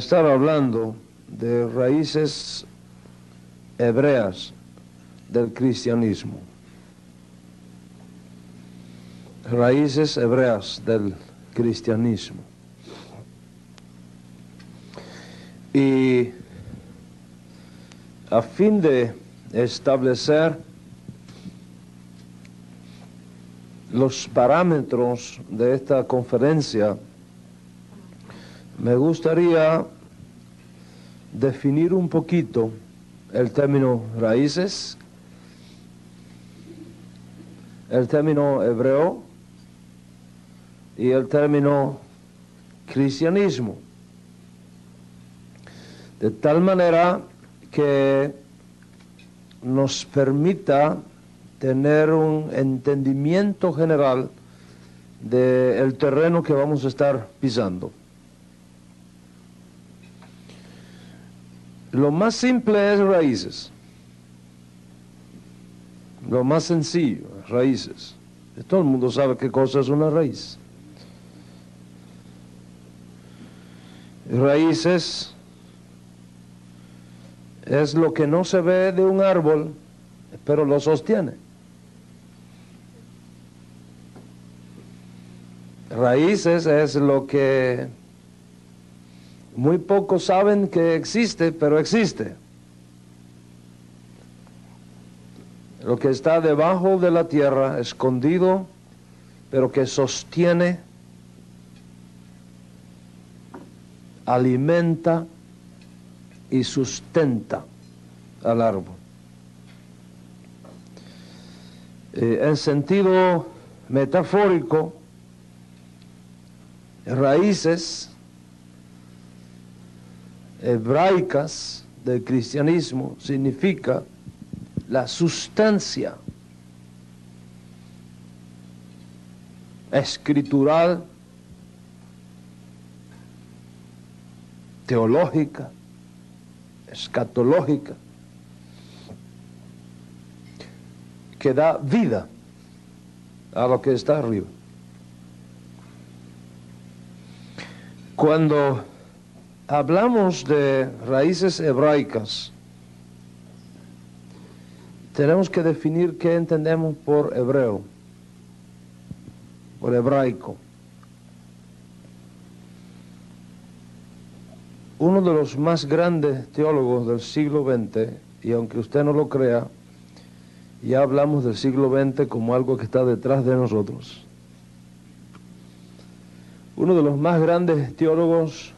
estar hablando de raíces hebreas del cristianismo. Raíces hebreas del cristianismo. Y a fin de establecer los parámetros de esta conferencia, me gustaría definir un poquito el término raíces, el término hebreo y el término cristianismo, de tal manera que nos permita tener un entendimiento general del terreno que vamos a estar pisando. Lo más simple es raíces. Lo más sencillo, raíces. Todo el mundo sabe qué cosa es una raíz. Raíces es lo que no se ve de un árbol, pero lo sostiene. Raíces es lo que muy pocos saben que existe, pero existe. Lo que está debajo de la tierra, escondido, pero que sostiene, alimenta y sustenta al árbol. En sentido metafórico, raíces hebraicas del cristianismo significa la sustancia escritural, teológica, escatológica, que da vida a lo que está arriba. Cuando hablamos de raíces hebraicas, tenemos que definir qué entendemos por hebreo, por hebraico. Uno de los más grandes teólogos del siglo XX, y aunque usted no lo crea, ya hablamos del siglo XX como algo que está detrás de nosotros. Uno de los más grandes teólogos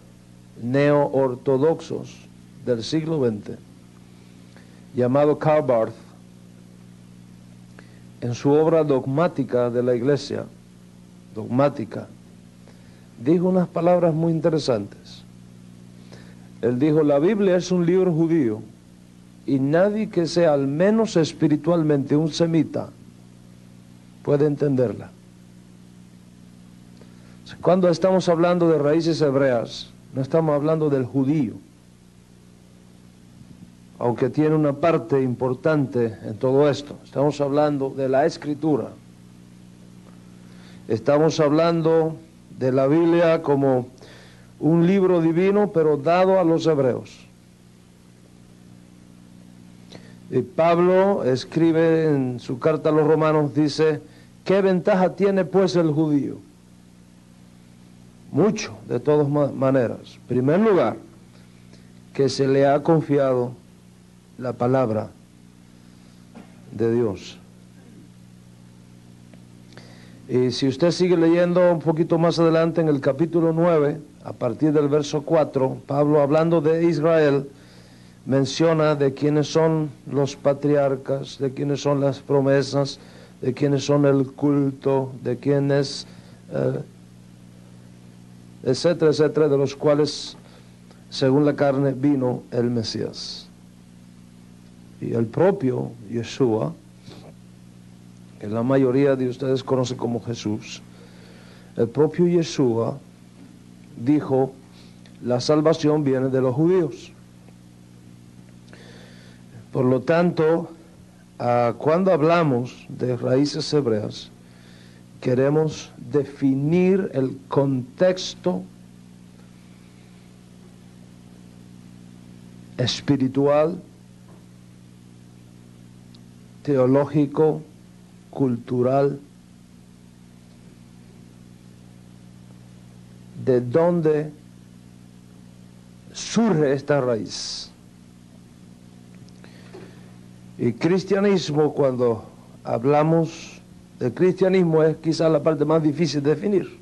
neo-ortodoxos del siglo XX, llamado Karl Barth, en su obra dogmática de la Iglesia, dogmática, dijo unas palabras muy interesantes. Él dijo: la Biblia es un libro judío y nadie que sea al menos espiritualmente un semita puede entenderla. Cuando estamos hablando de raíces hebreas, no estamos hablando del judío, aunque tiene una parte importante en todo esto. Estamos hablando de la Escritura. Estamos hablando de la Biblia como un libro divino, pero dado a los hebreos. Y Pablo escribe en su carta a los romanos, dice: ¿qué ventaja tiene pues el judío? Mucho, de todas maneras. En primer lugar, que se le ha confiado la palabra de Dios. Y si usted sigue leyendo un poquito más adelante en el capítulo 9, a partir del verso 4, Pablo, hablando de Israel, menciona de quiénes son los patriarcas, de quiénes son las promesas, de quiénes son el culto, de quiénes, etcétera, etcétera, de los cuales, según la carne, vino el Mesías. Y el propio Yeshua, que la mayoría de ustedes conocen como Jesús, el propio Yeshua dijo: la salvación viene de los judíos. Por lo tanto, cuando hablamos de raíces hebreas, queremos definir el contexto espiritual, teológico, cultural, de dónde surge esta raíz. Y cristianismo, cuando hablamos de cristianismo, es quizás la parte más difícil de definir.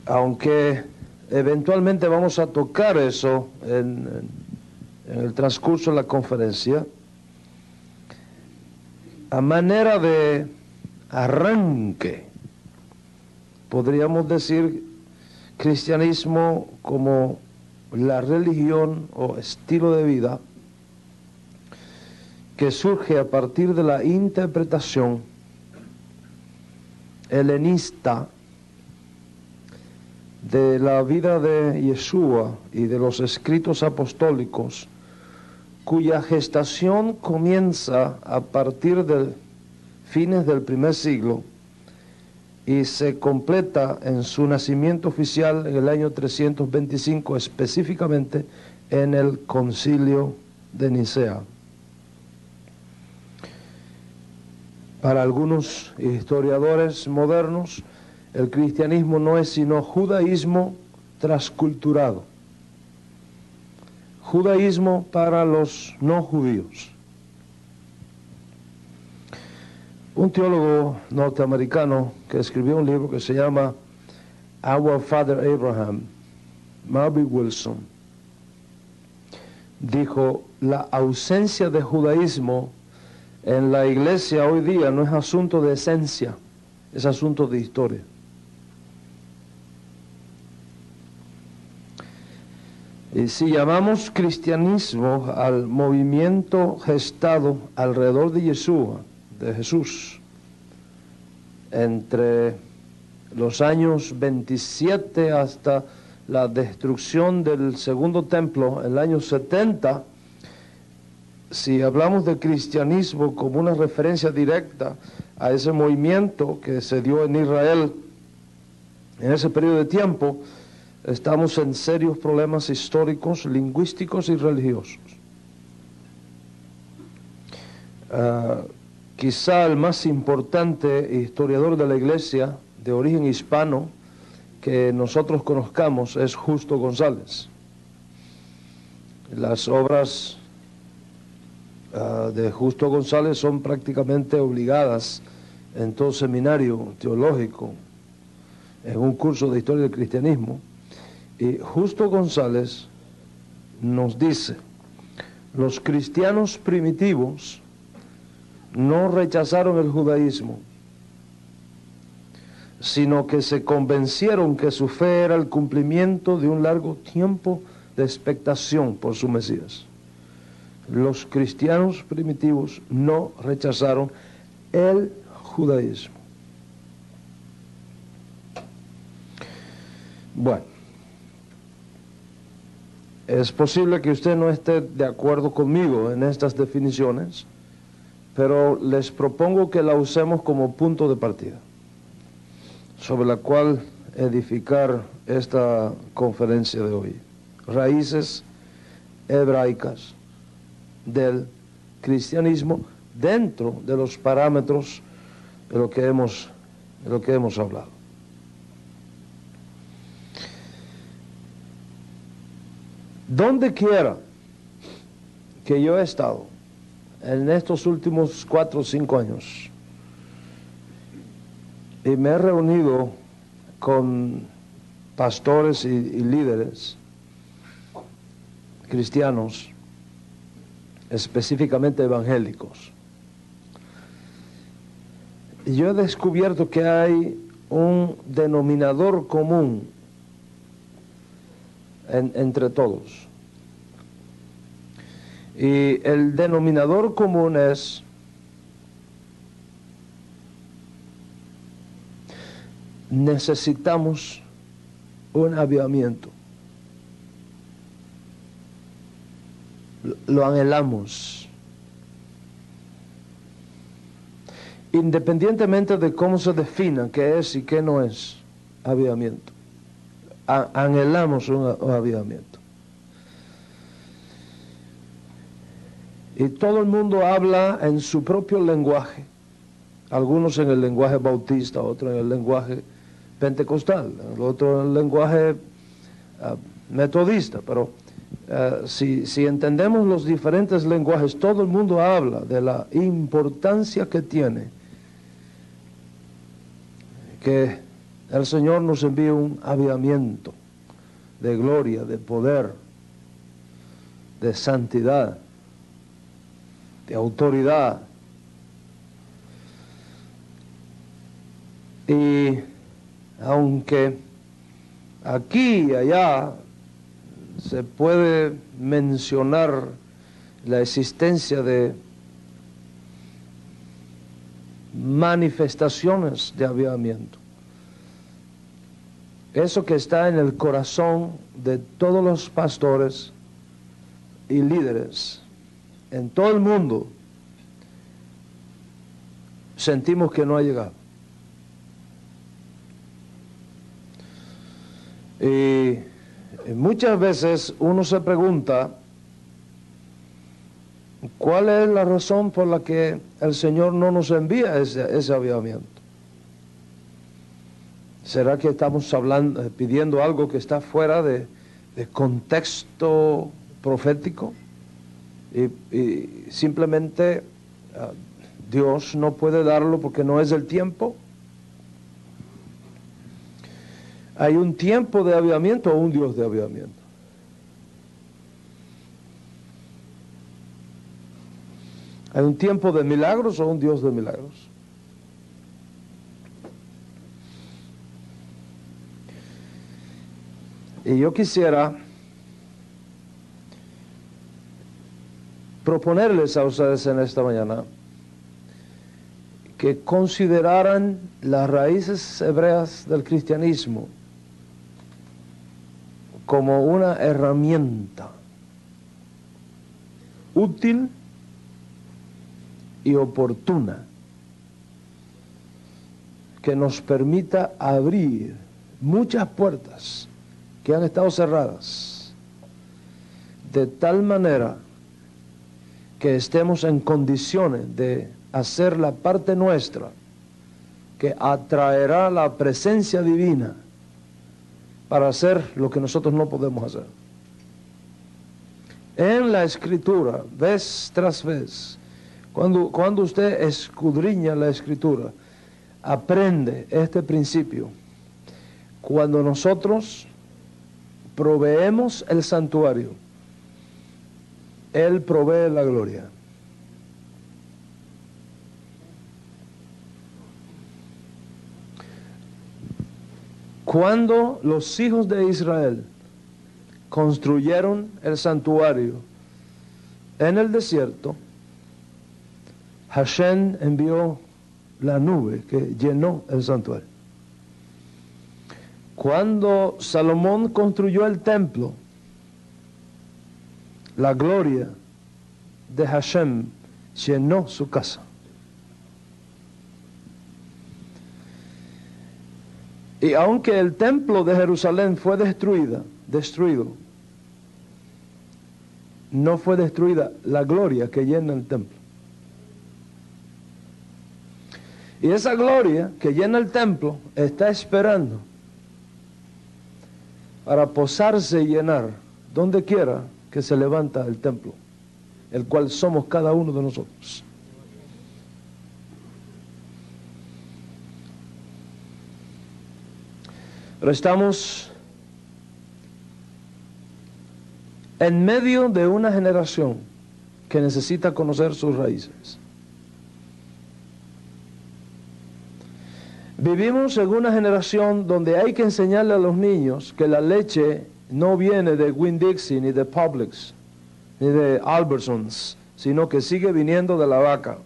Aunque eventualmente vamos a tocar eso en el transcurso de la conferencia, a manera de arranque, podríamos decir cristianismo como la religión o estilo de vida que surge a partir de la interpretación helenista de la vida de Yeshua y de los escritos apostólicos, cuya gestación comienza a partir de fines del primer siglo y se completa en su nacimiento oficial en el año 325, específicamente en el Concilio de Nicea. Para algunos historiadores modernos, el cristianismo no es sino judaísmo transculturado. Judaísmo para los no judíos. Un teólogo norteamericano que escribió un libro que se llama Our Father Abraham, Marvin Wilson, dijo: la ausencia de judaísmo en la iglesia hoy día no es asunto de esencia, es asunto de historia. Y si llamamos cristianismo al movimiento gestado alrededor de Yeshua, de Jesús, entre los años 27 hasta la destrucción del segundo templo, el año 70, si hablamos de cristianismo como una referencia directa a ese movimiento que se dio en Israel en ese periodo de tiempo, estamos en serios problemas históricos, lingüísticos y religiosos. Quizá el más importante historiador de la iglesia de origen hispano que nosotros conozcamos es Justo González. Las obras de Justo González son prácticamente obligadas en todo seminario teológico, en un curso de historia del cristianismo. Y Justo González nos dice: los cristianos primitivos no rechazaron el judaísmo, sino que se convencieron que su fe era el cumplimiento de un largo tiempo de expectación por su Mesías. Los cristianos primitivos no rechazaron el judaísmo. Bueno, es posible que usted no esté de acuerdo conmigo en estas definiciones, pero les propongo que la usemos como punto de partida, sobre la cual edificar esta conferencia de hoy. Raíces hebraicas del cristianismo dentro de los parámetros de lo que hemos hablado. Donde quiera que yo he estado en estos últimos 4 o 5 años y me he reunido con pastores y líderes cristianos, específicamente evangélicos, yo he descubierto que hay un denominador común entre todos. Y el denominador común es: necesitamos un avivamiento. Lo anhelamos. Independientemente de cómo se defina qué es y qué no es avivamiento. anhelamos un avivamiento. Y todo el mundo habla en su propio lenguaje. Algunos en el lenguaje bautista, otros en el lenguaje pentecostal, otros en el lenguaje metodista. Pero si entendemos los diferentes lenguajes, todo el mundo habla de la importancia que tiene que el Señor nos envíe un avivamiento de gloria, de poder, de santidad, de autoridad. Y aunque aquí y allá se puede mencionar la existencia de manifestaciones de avivamiento, eso que está en el corazón de todos los pastores y líderes en todo el mundo, sentimos que no ha llegado. Y muchas veces uno se pregunta, ¿cuál es la razón por la que el Señor no nos envía ese avivamiento? ¿Será que estamos pidiendo algo que está fuera de contexto profético? Y simplemente Dios no puede darlo porque no es el tiempo. ¿Hay un tiempo de avivamiento o un Dios de avivamiento? ¿Hay un tiempo de milagros o un Dios de milagros? Y yo quisiera proponerles a ustedes en esta mañana que consideraran las raíces hebreas del cristianismo como una herramienta útil y oportuna que nos permita abrir muchas puertas que han estado cerradas, de tal manera que estemos en condiciones de hacer la parte nuestra que atraerá la presencia divina para hacer lo que nosotros no podemos hacer. En la Escritura, vez tras vez, cuando usted escudriña la Escritura, aprende este principio. Cuando nosotros proveemos el santuario, Él provee la gloria. Cuando los hijos de Israel construyeron el santuario en el desierto, Hashem envió la nube que llenó el santuario. Cuando Salomón construyó el templo, la gloria de Hashem llenó su casa. Y aunque el templo de Jerusalén fue destruido, no fue destruida la gloria que llena el templo. Y esa gloria que llena el templo está esperando para posarse y llenar donde quiera que se levanta el templo, el cual somos cada uno de nosotros. Pero estamos en medio de una generación que necesita conocer sus raíces. Vivimos en una generación donde hay que enseñarle a los niños que la leche no viene de Winn-Dixie, ni de Publix, ni de Albertsons, sino que sigue viniendo de la vaca.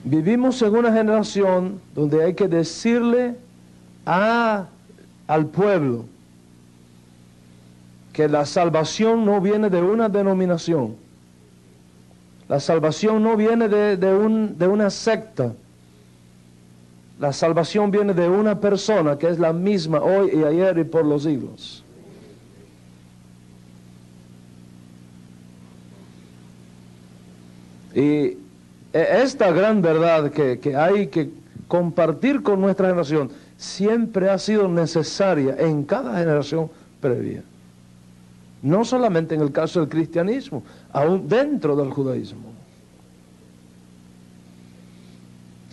Vivimos en una generación donde hay que decirle al pueblo que la salvación no viene de una denominación, La salvación no viene de una secta. La salvación viene de una persona que es la misma hoy y ayer y por los siglos. Y esta gran verdad que hay que compartir con nuestra generación siempre ha sido necesaria en cada generación previa. No solamente en el caso del cristianismo, aún dentro del judaísmo.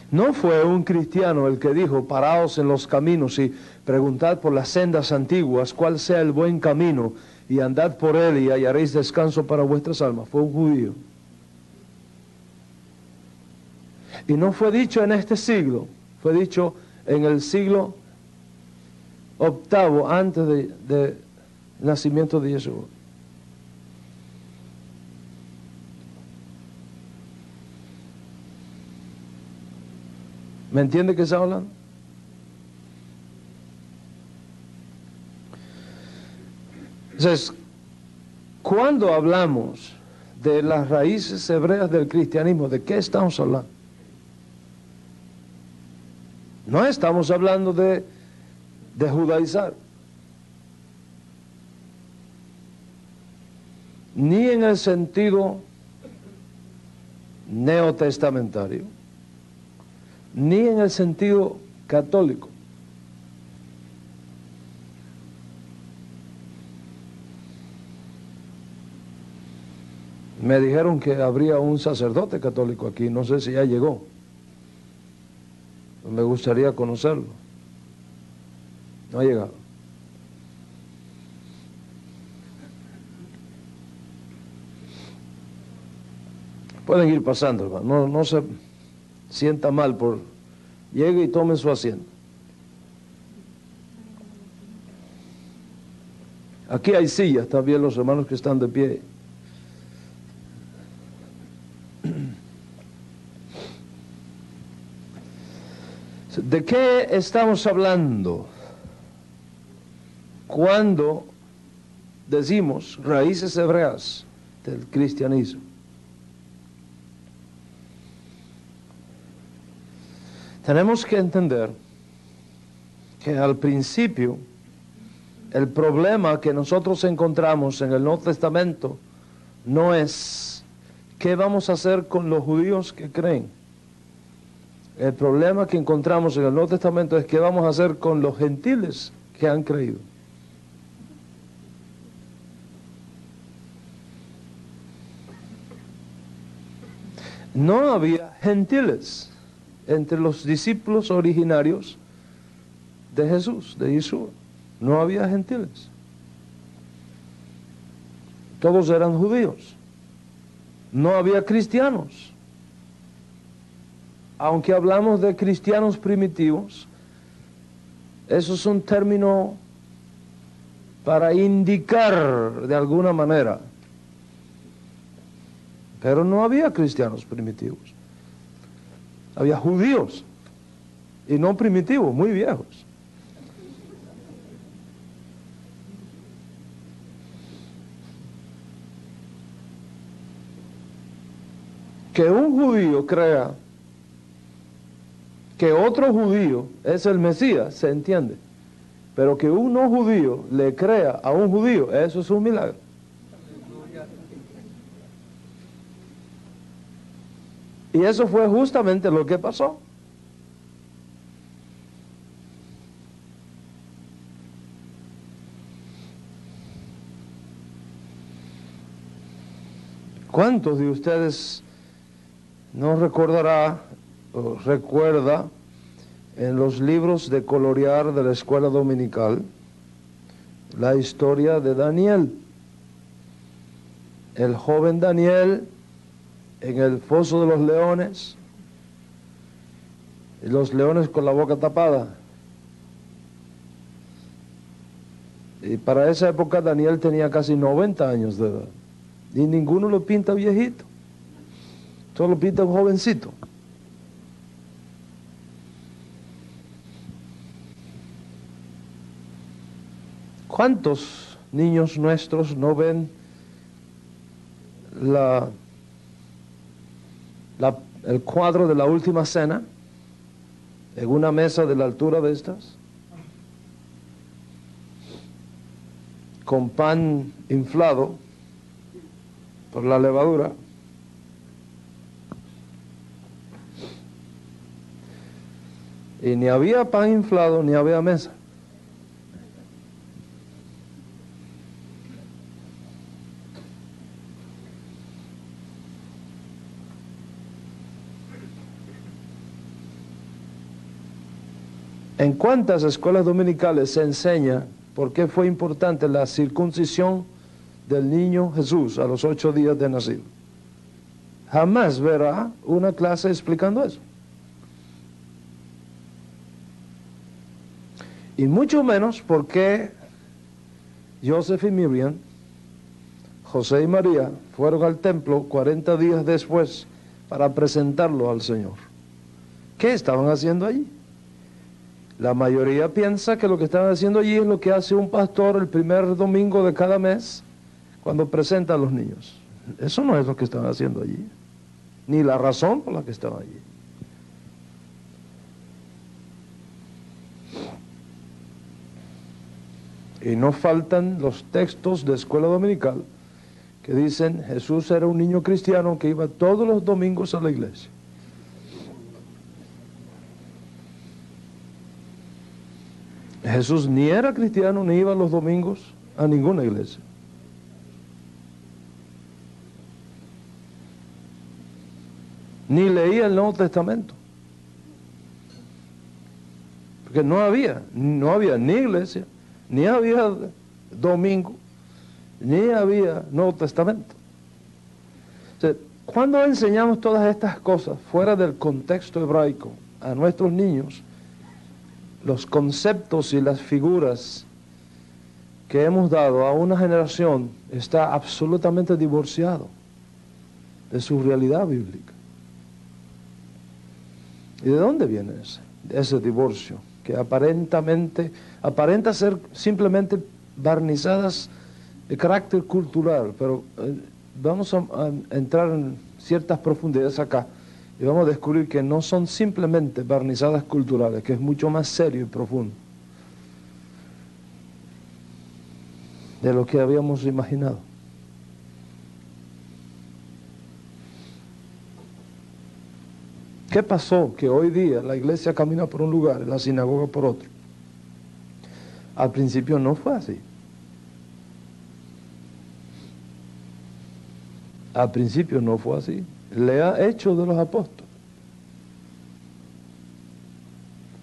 No fue un cristiano el que dijo, paraos en los caminos y preguntad por las sendas antiguas cuál sea el buen camino y andad por él y hallaréis descanso para vuestras almas. Fue un judío. Y no fue dicho en este siglo, fue dicho en el siglo octavo antes del nacimiento de Yeshua. ¿Me entiende qué está hablando? Entonces, cuando hablamos de las raíces hebreas del cristianismo, ¿de qué estamos hablando? No estamos hablando de judaizar, ni en el sentido neotestamentario, ni en el sentido católico. Me dijeron que habría un sacerdote católico aquí, no sé si ya llegó. Me gustaría conocerlo. No ha llegado. Pueden ir pasando, hermano. No se sienta mal por... Llegue y tome su asiento. Aquí hay sillas también, los hermanos que están de pie. ¿De qué estamos hablando cuando decimos raíces hebreas del cristianismo? Tenemos que entender que al principio el problema que nosotros encontramos en el Nuevo Testamento no es qué vamos a hacer con los judíos que creen. El problema que encontramos en el Nuevo Testamento es qué vamos a hacer con los gentiles que han creído. No había gentiles entre los discípulos originarios de Jesús, de Yeshua. No había gentiles. Todos eran judíos. No había cristianos. Aunque hablamos de cristianos primitivos, eso es un término para indicar de alguna manera. Pero no había cristianos primitivos. Había judíos, y no primitivos, muy viejos. Que un judío crea que otro judío es el Mesías, se entiende. Pero que un no judío le crea a un judío, eso es un milagro. Y eso fue justamente lo que pasó. ¿Cuántos de ustedes no recordará o recuerda en los libros de colorear de la escuela dominical la historia de Daniel? El joven Daniel en el foso de los leones, y los leones con la boca tapada. Y para esa época Daniel tenía casi 90 años de edad. Y ninguno lo pinta viejito. Solo pinta un jovencito. ¿Cuántos niños nuestros no ven la el cuadro de la última cena en una mesa de la altura de estas, con pan inflado por la levadura, y ni había pan inflado ni había mesa. ¿En cuántas escuelas dominicales se enseña por qué fue importante la circuncisión del niño Jesús a los 8 días de nacido? Jamás verá una clase explicando eso. Y mucho menos por qué Joseph y Miriam, José y María, fueron al templo 40 días después para presentarlo al Señor. ¿Qué estaban haciendo allí? La mayoría piensa que lo que estaban haciendo allí es lo que hace un pastor el primer domingo de cada mes cuando presenta a los niños. Eso no es lo que estaban haciendo allí, ni la razón por la que estaban allí. Y no faltan los textos de escuela dominical que dicen Jesús era un niño cristiano que iba todos los domingos a la iglesia. Jesús ni era cristiano ni iba los domingos a ninguna iglesia. Ni leía el Nuevo Testamento. Porque no había ni iglesia, ni había domingo, ni había Nuevo Testamento. O sea, cuando enseñamos todas estas cosas fuera del contexto hebraico a nuestros niños, los conceptos y las figuras que hemos dado a una generación está absolutamente divorciado de su realidad bíblica. ¿Y de dónde viene ese divorcio? Que aparenta ser simplemente barnizadas de carácter cultural, pero vamos a entrar en ciertas profundidades acá y vamos a descubrir que no son simplemente barnizadas culturales, que es mucho más serio y profundo de lo que habíamos imaginado. ¿Qué pasó? Que hoy día la iglesia camina por un lugar y la sinagoga por otro. Al principio no fue así. Al principio no fue así. Lea Hechos de los Apóstoles,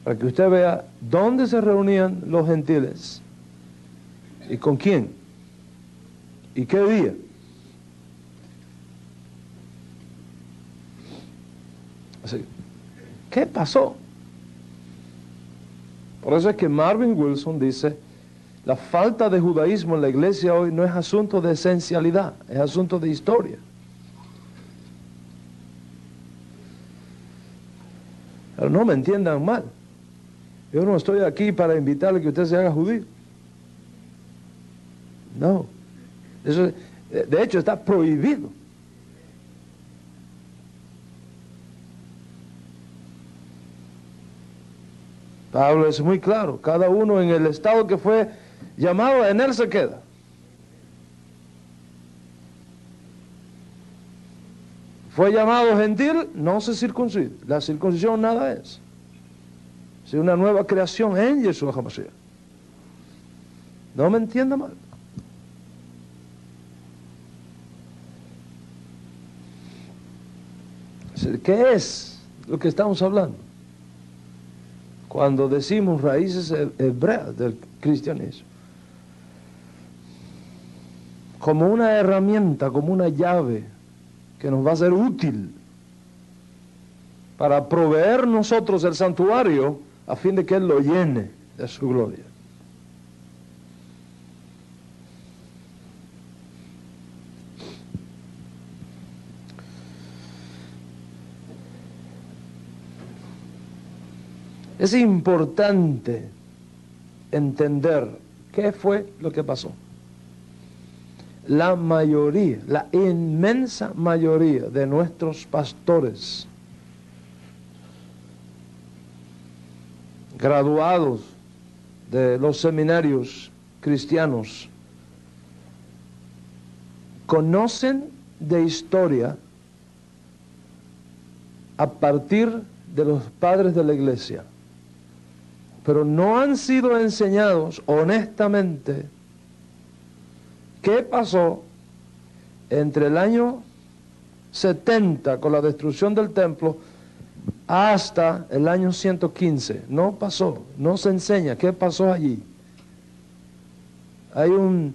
para que usted vea dónde se reunían los gentiles y con quién y qué día. Así, ¿qué pasó? Por eso es que Marvin Wilson dice, la falta de judaísmo en la iglesia hoy no es asunto de esencialidad, es asunto de historia. Pero no me entiendan mal. Yo no estoy aquí para invitarle que usted se haga judío. No. Eso, de hecho, está prohibido. Pablo es muy claro. Cada uno en el estado que fue llamado, en él se queda. Fue llamado gentil, no se circuncide. La circuncisión nada es. Es una nueva creación en Yeshua HaMashiach. No me entienda mal. ¿Qué es lo que estamos hablando? Cuando decimos raíces hebreas del cristianismo. Como una herramienta, como una llave que nos va a ser útil para proveer nosotros el santuario a fin de que Él lo llene de su gloria. Es importante entender qué fue lo que pasó. la mayoría, la inmensa mayoría de nuestros pastores, graduados de los seminarios cristianos, conocen de historia a partir de los padres de la iglesia, pero no han sido enseñados honestamente qué pasó entre el año 70 con la destrucción del templo hasta el año 115. No pasó, no se enseña qué pasó allí. Hay un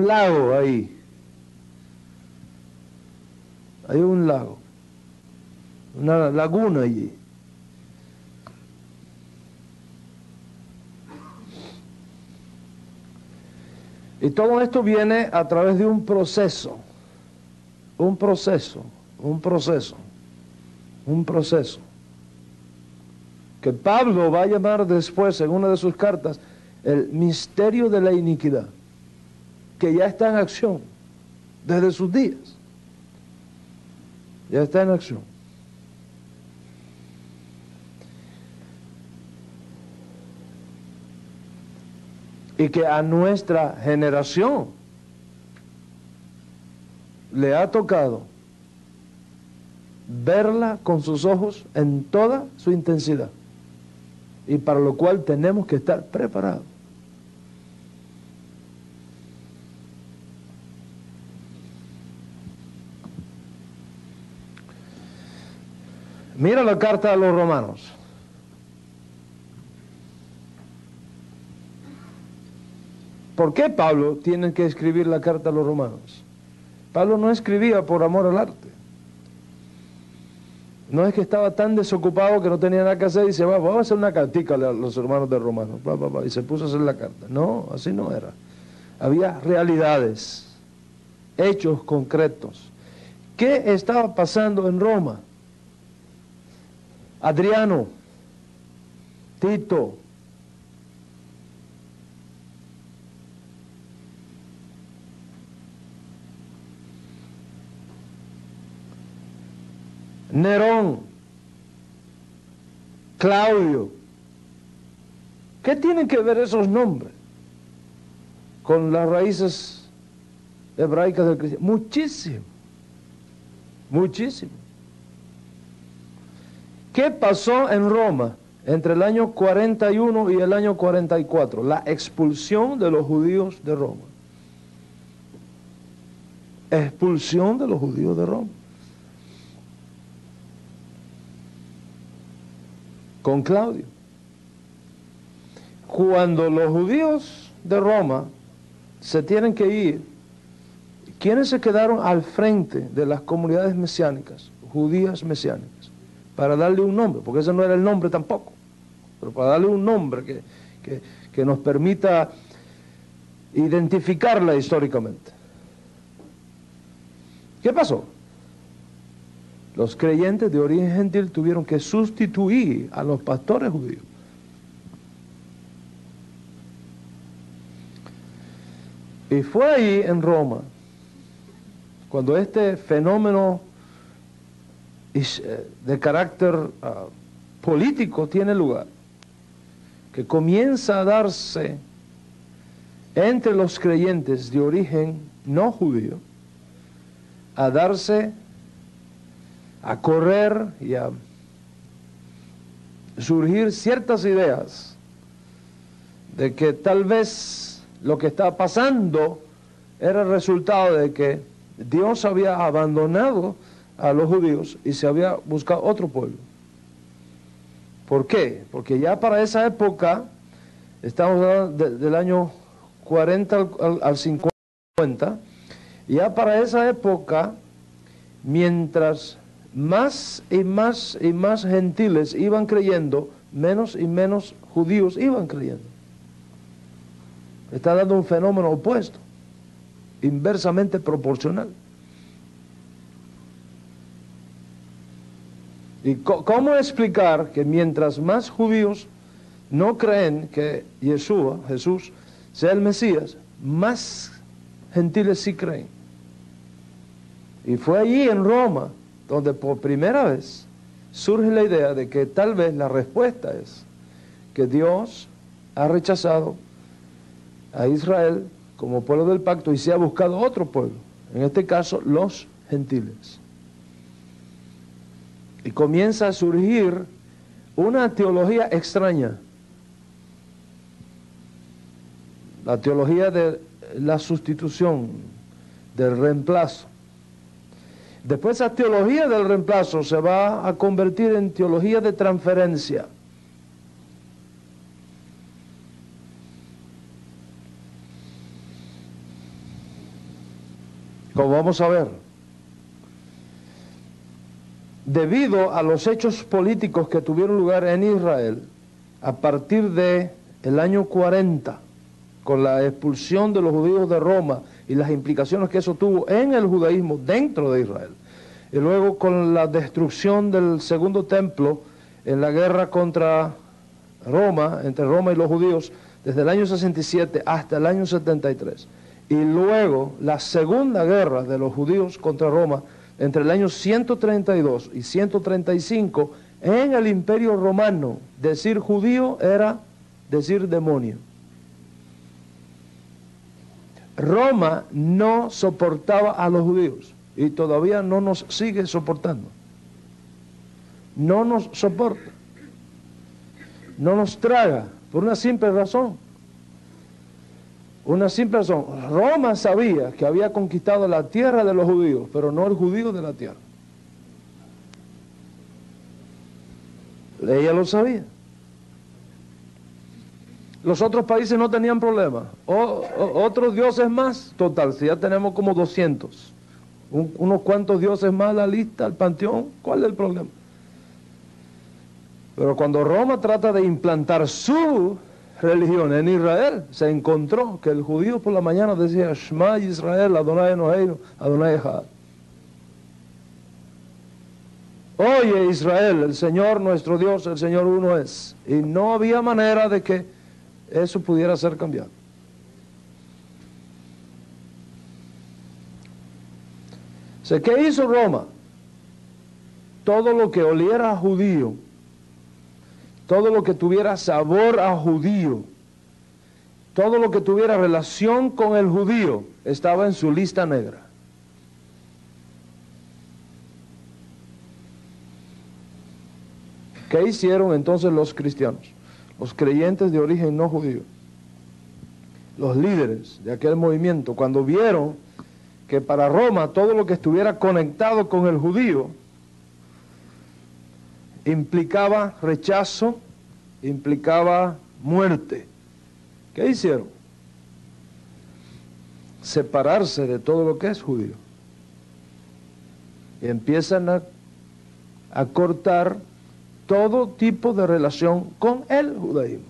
lago ahí. Hay un lago, una laguna allí. Y todo esto viene a través de un proceso que Pablo va a llamar después en una de sus cartas el misterio de la iniquidad, que ya está en acción desde sus días. Ya está en acción. Y que a nuestra generación le ha tocado verla con sus ojos en toda su intensidad, y para lo cual tenemos que estar preparados. Mira la carta a los romanos. ¿Por qué Pablo tiene que escribir la carta a los romanos? Pablo no escribía por amor al arte. No es que estaba tan desocupado que no tenía nada que hacer y dice, vamos a hacer una cartica a los hermanos de Romanos, y se puso a hacer la carta. No, así no era. Había realidades, hechos concretos. ¿Qué estaba pasando en Roma? Adriano, Tito, Nerón, Claudio. ¿Qué tienen que ver esos nombres con las raíces hebraicas del cristianismo? Muchísimo, muchísimo. ¿Qué pasó en Roma entre el año 41 y el año 44? La expulsión de los judíos de Roma. Expulsión de los judíos de Roma. Con Claudio. Cuando los judíos de Roma se tienen que ir, ¿quiénes se quedaron al frente de las comunidades mesiánicas, judías mesiánicas? Para darle un nombre, porque ese no era el nombre tampoco, pero para darle un nombre que nos permita identificarla históricamente. ¿Qué pasó? Los creyentes de origen gentil tuvieron que sustituir a los pastores judíos. Y fue ahí en Roma, cuando este fenómeno de carácter político tiene lugar, que comienza a darse entre los creyentes de origen no judío, a darse, a correr y a surgir ciertas ideas de que tal vez lo que está pasando era el resultado de que Dios había abandonado a los judíos y se había buscado otro pueblo. ¿Por qué? Porque ya para esa época, estamos hablando del año 40 al 50, ya para esa época, mientras más y más y más gentiles iban creyendo, menos y menos judíos iban creyendo. Está dando un fenómeno opuesto, inversamente proporcional. ¿Y cómo explicar que mientras más judíos no creen que Yeshua, Jesús, sea el Mesías, más gentiles sí creen. Y fue allí en Roma donde por primera vez surge la idea de que tal vez la respuesta es que Dios ha rechazado a Israel como pueblo del pacto y se ha buscado otro pueblo, en este caso los gentiles. Y comienza a surgir una teología extraña, la teología de la sustitución, del reemplazo. Después esa teología del reemplazo se va a convertir en teología de transferencia. Como vamos a ver, debido a los hechos políticos que tuvieron lugar en Israel, a partir del año 40, con la expulsión de los judíos de Roma y las implicaciones que eso tuvo en el judaísmo dentro de Israel, y luego con la destrucción del segundo templo en la guerra contra Roma, entre Roma y los judíos, desde el año 67 hasta el año 73, y luego la segunda guerra de los judíos contra Roma entre el año 132 y 135 en el Imperio Romano. Decir judío era decir demonio. Roma no soportaba a los judíos y todavía no nos sigue soportando. No nos soporta. No nos traga por una simple razón. Una simple razón. Roma sabía que había conquistado la tierra de los judíos, pero no el judío de la tierra. Ella lo sabía. Los otros países no tenían problema. Otros dioses más, total, si ya tenemos como 200. Unos cuantos dioses más a la lista, al panteón, ¿cuál es el problema? Pero cuando Roma trata de implantar su religión en Israel, se encontró que el judío por la mañana decía Shema Israel, Adonai Eloheinu, Adonai Echad. Oye Israel, el Señor nuestro Dios, el Señor uno es. Y no había manera de que eso pudiera ser cambiado. ¿Qué hizo Roma? Todo lo que oliera a judío, todo lo que tuviera sabor a judío, todo lo que tuviera relación con el judío, estaba en su lista negra. ¿Qué hicieron entonces los cristianos? Los creyentes de origen no judío, los líderes de aquel movimiento, cuando vieron que para Roma todo lo que estuviera conectado con el judío implicaba rechazo, implicaba muerte. ¿Qué hicieron? Separarse de todo lo que es judío. Y empiezan a cortar todo tipo de relación con el judaísmo.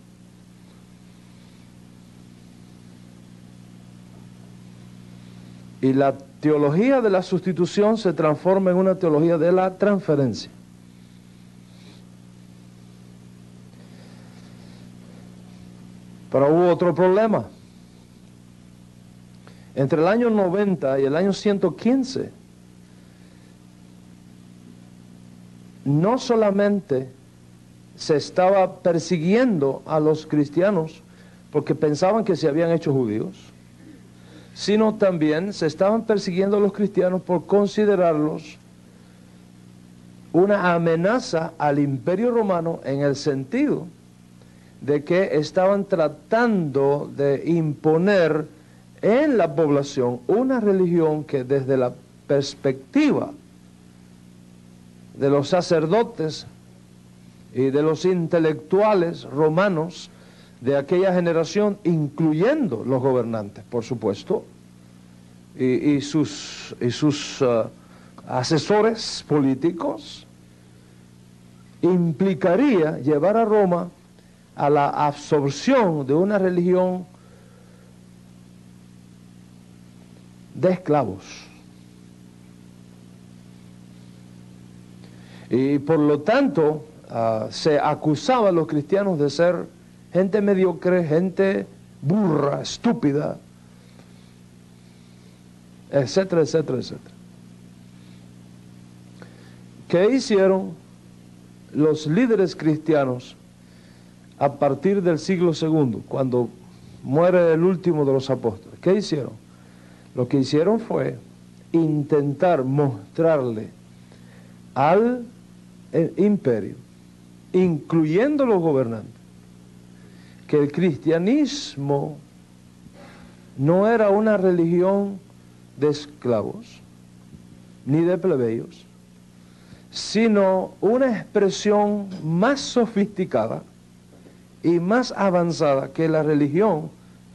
Y la teología de la sustitución se transforma en una teología de la transferencia. Pero hubo otro problema. Entre el año 90 y el año 115, no solamente se estaba persiguiendo a los cristianos porque pensaban que se habían hecho judíos, sino también se estaban persiguiendo a los cristianos por considerarlos una amenaza al Imperio Romano, en el sentido de que estaban tratando de imponer en la población una religión que desde la perspectiva de los sacerdotes y de los intelectuales romanos de aquella generación, incluyendo los gobernantes, por supuesto, y sus asesores políticos, implicaría llevar a Roma a la absorción de una religión de esclavos. Y por lo tanto, se acusaba a los cristianos de ser gente mediocre, gente burra, estúpida, etcétera, etcétera, etcétera. ¿Qué hicieron los líderes cristianos a partir del siglo II, cuando muere el último de los apóstoles? ¿Qué hicieron? Lo que hicieron fue intentar mostrarle al imperio, incluyendo los gobernantes, que el cristianismo no era una religión de esclavos ni de plebeyos, sino una expresión más sofisticada y más avanzada que la religión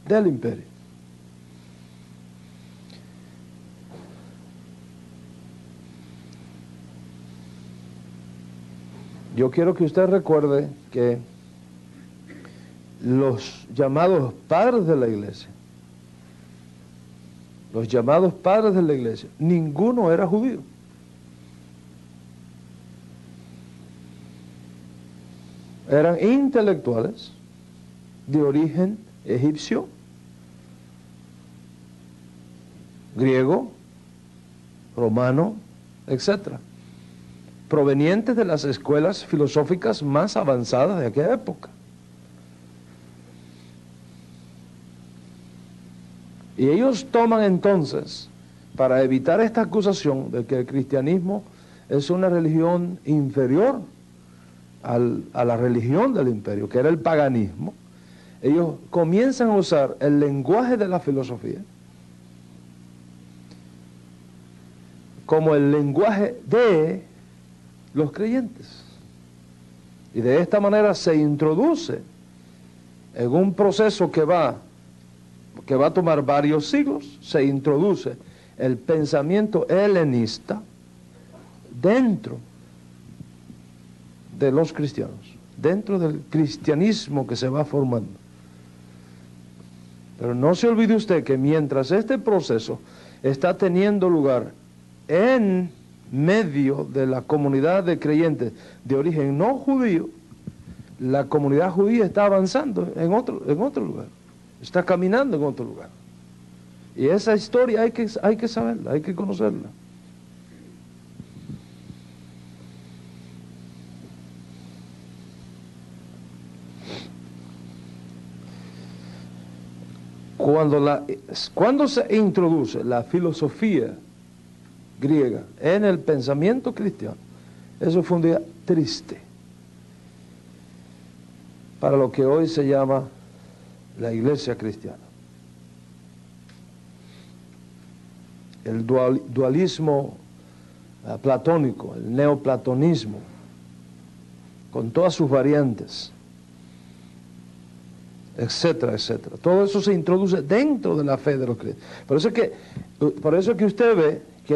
del imperio. Yo quiero que usted recuerde que los llamados padres de la iglesia, ninguno era judío. Eran intelectuales de origen egipcio, griego, romano, etc., provenientes de las escuelas filosóficas más avanzadas de aquella época. Y ellos toman entonces, para evitar esta acusación de que el cristianismo es una religión inferior a la religión del imperio, que era el paganismo, ellos comienzan a usar el lenguaje de la filosofía como el lenguaje de los creyentes. Y de esta manera se introduce en un proceso que va a tomar varios siglos, se introduce el pensamiento helenista dentro de los cristianos, dentro del cristianismo que se va formando. Pero no se olvide usted que mientras este proceso está teniendo lugar en medio de la comunidad de creyentes de origen no judío, la comunidad judía está avanzando en otro lugar, está caminando en otro lugar. Y esa historia hay que saberla, hay que conocerla. Cuando se introduce la filosofía griega en el pensamiento cristiano, eso fue un día triste para lo que hoy se llama la iglesia cristiana. El dualismo platónico, el neoplatonismo, con todas sus variantes, etcétera, etcétera. Todo eso se introduce dentro de la fe de los creyentes. Por eso es que usted ve que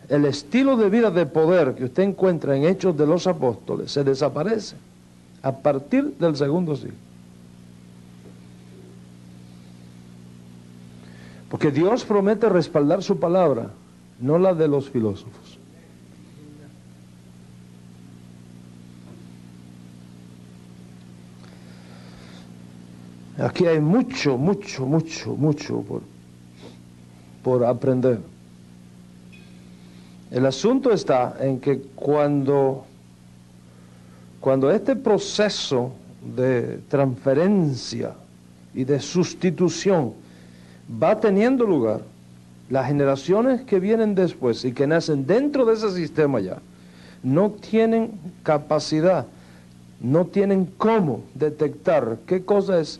el estilo de vida de poder que usted encuentra en Hechos de los Apóstoles se desaparece a partir del segundo siglo. Porque Dios promete respaldar su palabra, no la de los filósofos. Aquí hay mucho por aprender. El asunto está en que cuando este proceso de transferencia y de sustitución va teniendo lugar, las generaciones que vienen después y que nacen dentro de ese sistema ya, no tienen capacidad, no tienen cómo detectar qué cosa es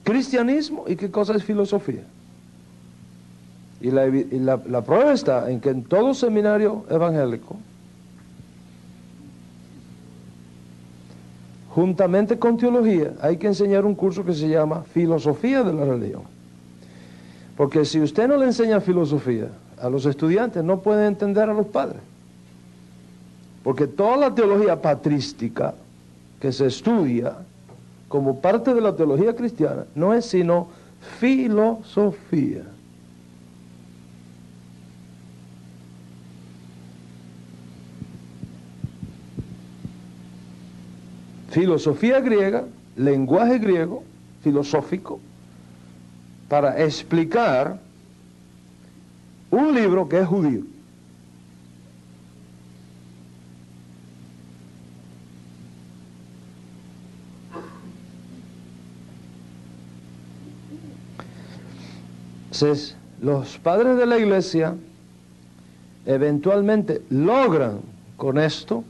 cristianismo y qué cosa es filosofía. Y la prueba está en que en todo seminario evangélico, juntamente con teología, hay que enseñar un curso que se llama filosofía de la religión. Porque si usted no le enseña filosofía a los estudiantes, no pueden entender a los padres. Porque toda la teología patrística que se estudia como parte de la teología cristiana no es sino filosofía. Filosofía griega, lenguaje griego, filosófico, para explicar un libro que es judío. Entonces, los padres de la iglesia eventualmente logran con esto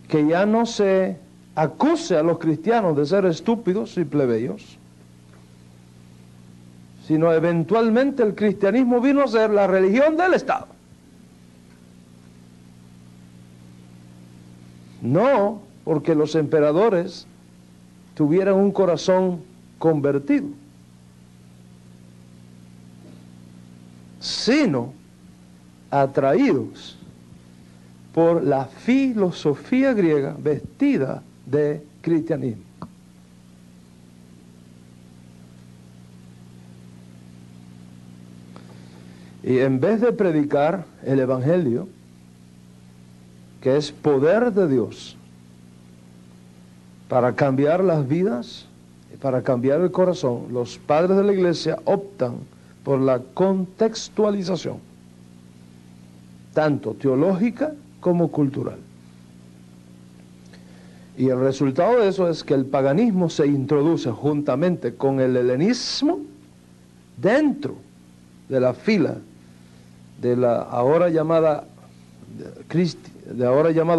que ya no se acuse a los cristianos de ser estúpidos y plebeyos, sino eventualmente el cristianismo vino a ser la religión del Estado. No porque los emperadores tuvieran un corazón convertido, sino atraídos por la filosofía griega vestida de cristianismo. Y en vez de predicar el Evangelio, que es poder de Dios para cambiar las vidas y para cambiar el corazón, los padres de la iglesia optan por la contextualización, tanto teológica como cultural. Y el resultado de eso es que el paganismo se introduce juntamente con el helenismo dentro de la fila de la ahora llamado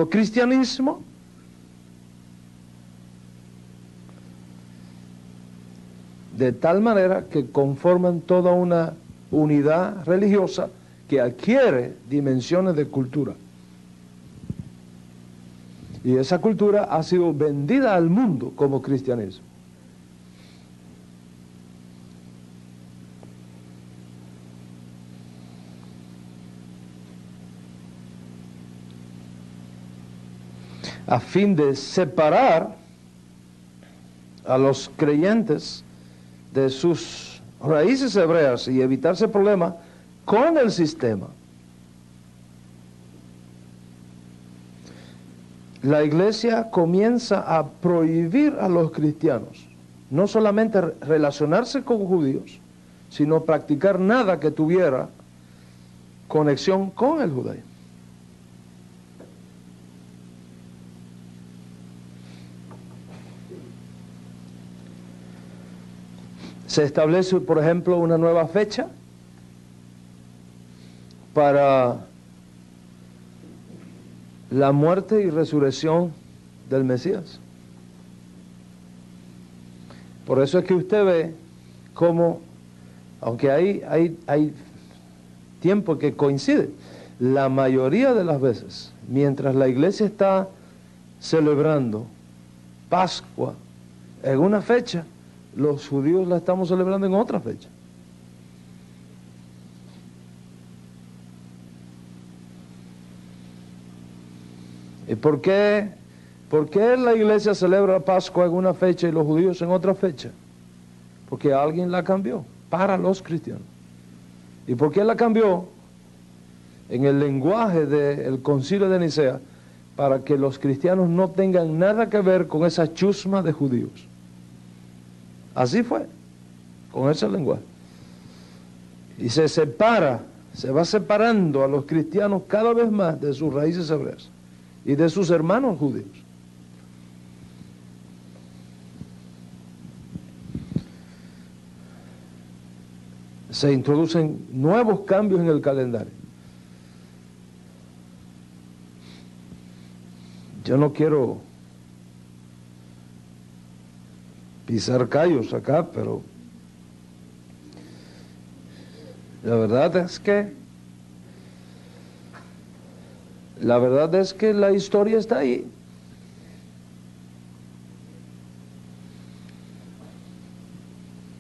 cristianismo, de tal manera que conforman toda una unidad religiosa que adquiere dimensiones de cultura. Y esa cultura ha sido vendida al mundo como cristianismo. A fin de separar a los creyentes de sus raíces hebreas y evitarse problemas con el sistema. La iglesia comienza a prohibir a los cristianos no solamente relacionarse con judíos, sino practicar nada que tuviera conexión con el judaísmo. Se establece, por ejemplo, una nueva fecha para la muerte y resurrección del Mesías. Por eso es que usted ve cómo, aunque hay tiempo que coincide, la mayoría de las veces, mientras la iglesia está celebrando Pascua en una fecha, los judíos la estamos celebrando en otra fecha. ¿Y por qué la iglesia celebra Pascua en una fecha y los judíos en otra fecha? Porque alguien la cambió para los cristianos. ¿Y por qué la cambió? En el lenguaje del Concilio de Nicea, para que los cristianos no tengan nada que ver con esa chusma de judíos. Así fue, con ese lenguaje. Y se va separando a los cristianos cada vez más de sus raíces hebreas y de sus hermanos judíos. Se introducen nuevos cambios en el calendario. Yo no quiero pisar callos acá, pero la verdad es que la historia está ahí.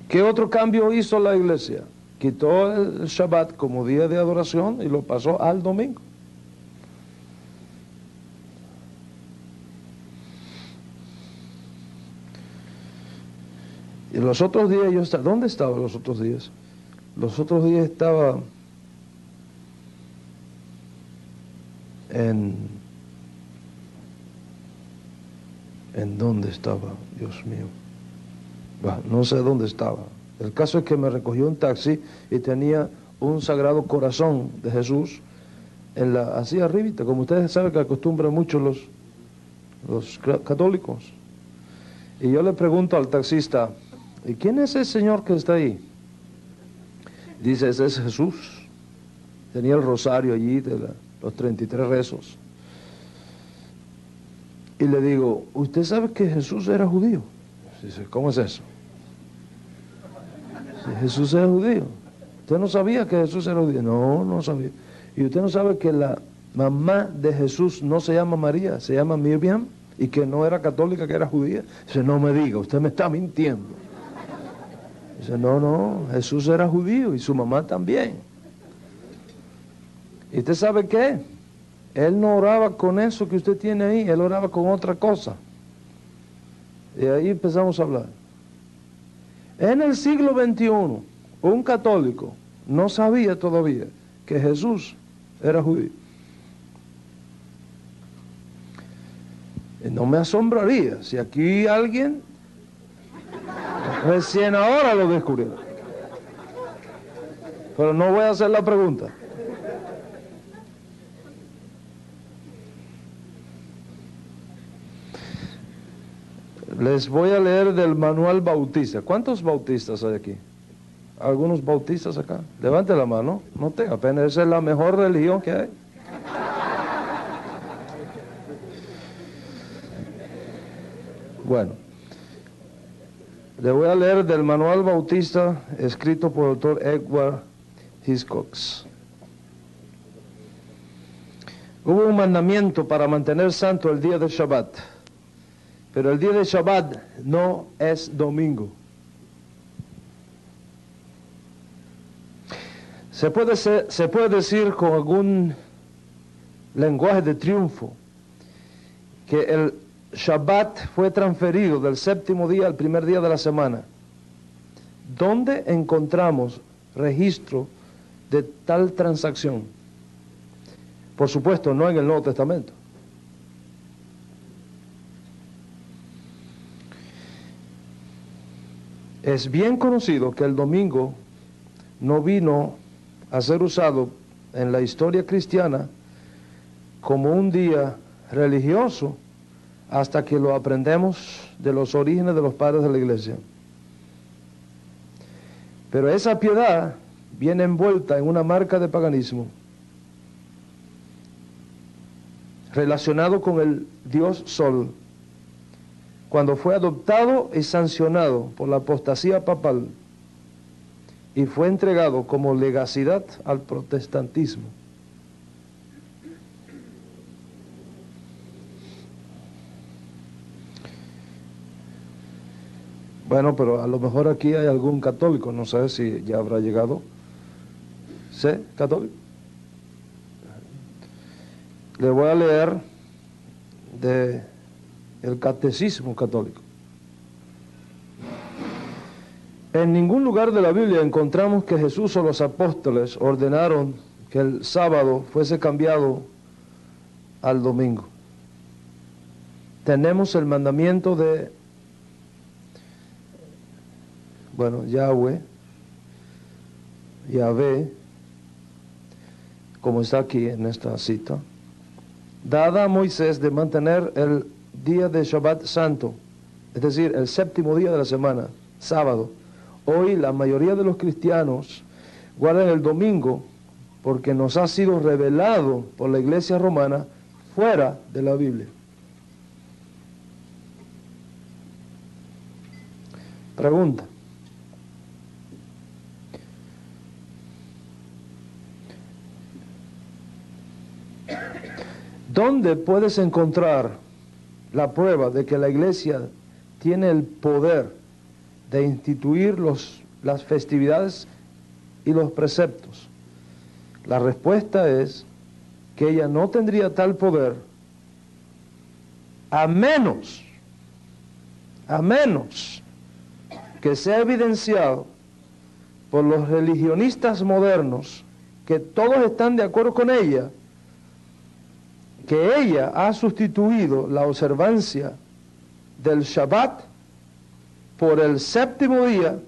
¿Qué otro cambio hizo la iglesia? Quitó el Shabbat como día de adoración y lo pasó al domingo. Y los otros días ¿dónde estaba los otros días? Los otros días estaba ¿en dónde estaba? Dios mío. No sé dónde estaba. El caso es que me recogió un taxi y tenía un Sagrado Corazón de Jesús así arribita, como ustedes saben que acostumbran mucho los católicos. Y yo le pregunto al taxista, ¿y quién es ese señor que está ahí? Dice, ese es Jesús. Tenía el rosario allí de los 33 rezos. Y le digo, ¿usted sabe que Jesús era judío? Dice, ¿cómo es eso? Dice, Jesús era judío. ¿Usted no sabía que Jesús era judío? No, no sabía. ¿Y usted no sabe que la mamá de Jesús no se llama María, se llama Miriam? Y que no era católica, que era judía. Dice, no me diga, usted me está mintiendo. Dice, no, Jesús era judío y su mamá también. ¿Y usted sabe qué? Él no oraba con eso que usted tiene ahí, él oraba con otra cosa. Y ahí empezamos a hablar. En el siglo XXI, un católico no sabía todavía que Jesús era judío. Y no me asombraría si aquí alguien recién ahora lo descubrió. Pero no voy a hacer la pregunta. Les voy a leer del manual bautista. ¿Cuántos bautistas hay aquí? ¿Algunos bautistas acá? Levante la mano, no tenga pena, esa es la mejor religión que hay. Bueno, le voy a leer del manual bautista escrito por el doctor Edward Hiscox. Hubo un mandamiento para mantener santo el día de Shabbat, pero el día de Shabbat no es domingo. Se puede decir con algún lenguaje de triunfo que el Shabbat fue transferido del séptimo día al primer día de la semana. ¿Dónde encontramos registro de tal transacción? Por supuesto, no en el Nuevo Testamento. Es bien conocido que el domingo no vino a ser usado en la historia cristiana como un día religioso hasta que lo aprendemos de los orígenes de los padres de la iglesia. Pero esa piedad viene envuelta en una marca de paganismo relacionado con el dios Sol, cuando fue adoptado y sancionado por la apostasía papal y fue entregado como legacidad al protestantismo. Bueno, pero a lo mejor aquí hay algún católico, no sé si ya habrá llegado. ¿Sí? ¿Católico? Le voy a leer el catecismo católico. En ningún lugar de la Biblia encontramos que Jesús o los apóstoles ordenaron que el sábado fuese cambiado al domingo. Tenemos el mandamiento de Yahvé, como está aquí en esta cita, dada a Moisés de mantener el día de Shabbat santo, es decir, el séptimo día de la semana, sábado. Hoy la mayoría de los cristianos guardan el domingo porque nos ha sido revelado por la Iglesia romana fuera de la Biblia. Pregunta. ¿Dónde puedes encontrar la prueba de que la Iglesia tiene el poder de instituir las festividades y los preceptos? La respuesta es que ella no tendría tal poder a menos que sea evidenciado por los religionistas modernos, que todos están de acuerdo con ella, que ella ha sustituido la observancia del Shabbat por el séptimo día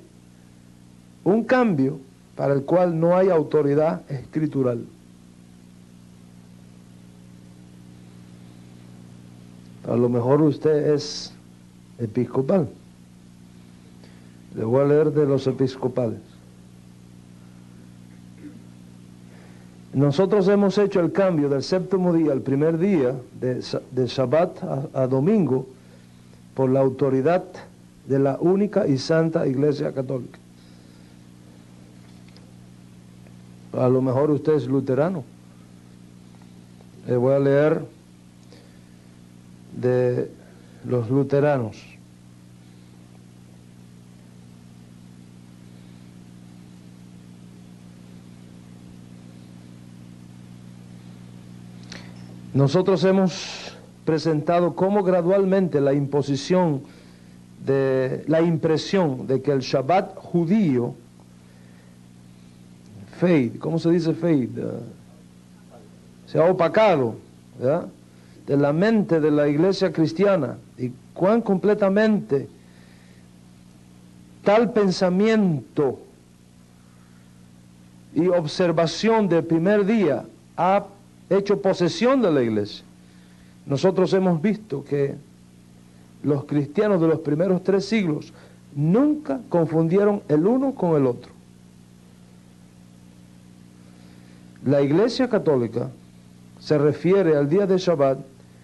Un cambio para el cual no hay autoridad escritural. A lo mejor usted es episcopal. Le voy a leer de los episcopales. Nosotros hemos hecho el cambio del séptimo día al primer día, de Shabbat a domingo, por la autoridad de la única y santa Iglesia Católica. A lo mejor usted es luterano. Le voy a leer de los luteranos. Nosotros hemos presentado cómo gradualmente la impresión de que el Shabbat judío, fade, ¿cómo se dice fade? Se ha opacado, ¿verdad?, de la mente de la iglesia cristiana, y cuán completamente tal pensamiento y observación del primer día ha hecho posesión de la iglesia. Nosotros hemos visto que los cristianos de los primeros 3 siglos nunca confundieron el uno con el otro. La Iglesia Católica se refiere al día de Shabbat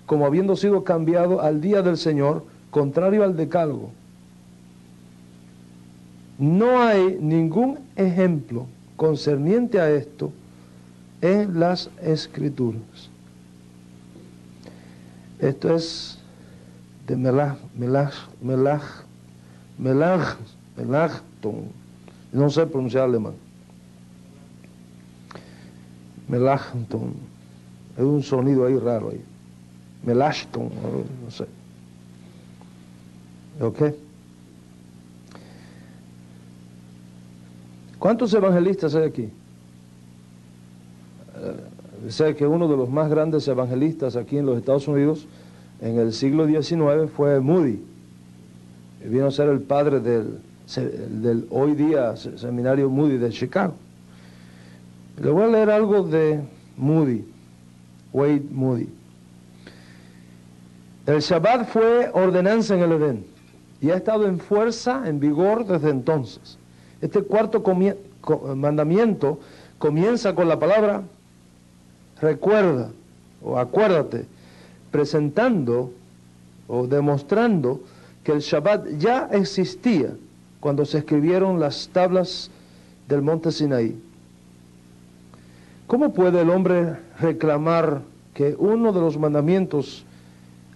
como habiendo sido cambiado al día del Señor, contrario al decálogo. No hay ningún ejemplo concerniente a esto en las Escrituras. Esto es de Melanchthon. No sé pronunciar alemán. Melanchthon. Hay un sonido ahí raro ahí. Melanchthon, no sé. ¿Ok? ¿Cuántos evangelistas hay aquí? Sé que uno de los más grandes evangelistas aquí en los Estados Unidos en el siglo XIX fue Moody. Vino a ser el padre del hoy día seminario Moody de Chicago. Le voy a leer algo de Moody, Wade Moody. El Shabbat fue ordenanza en el Edén y ha estado en fuerza, en vigor desde entonces. Este cuarto mandamiento comienza con la palabra recuerda o acuérdate, presentando o demostrando que el Shabbat ya existía cuando se escribieron las tablas del monte Sinaí. ¿Cómo puede el hombre reclamar que uno de los mandamientos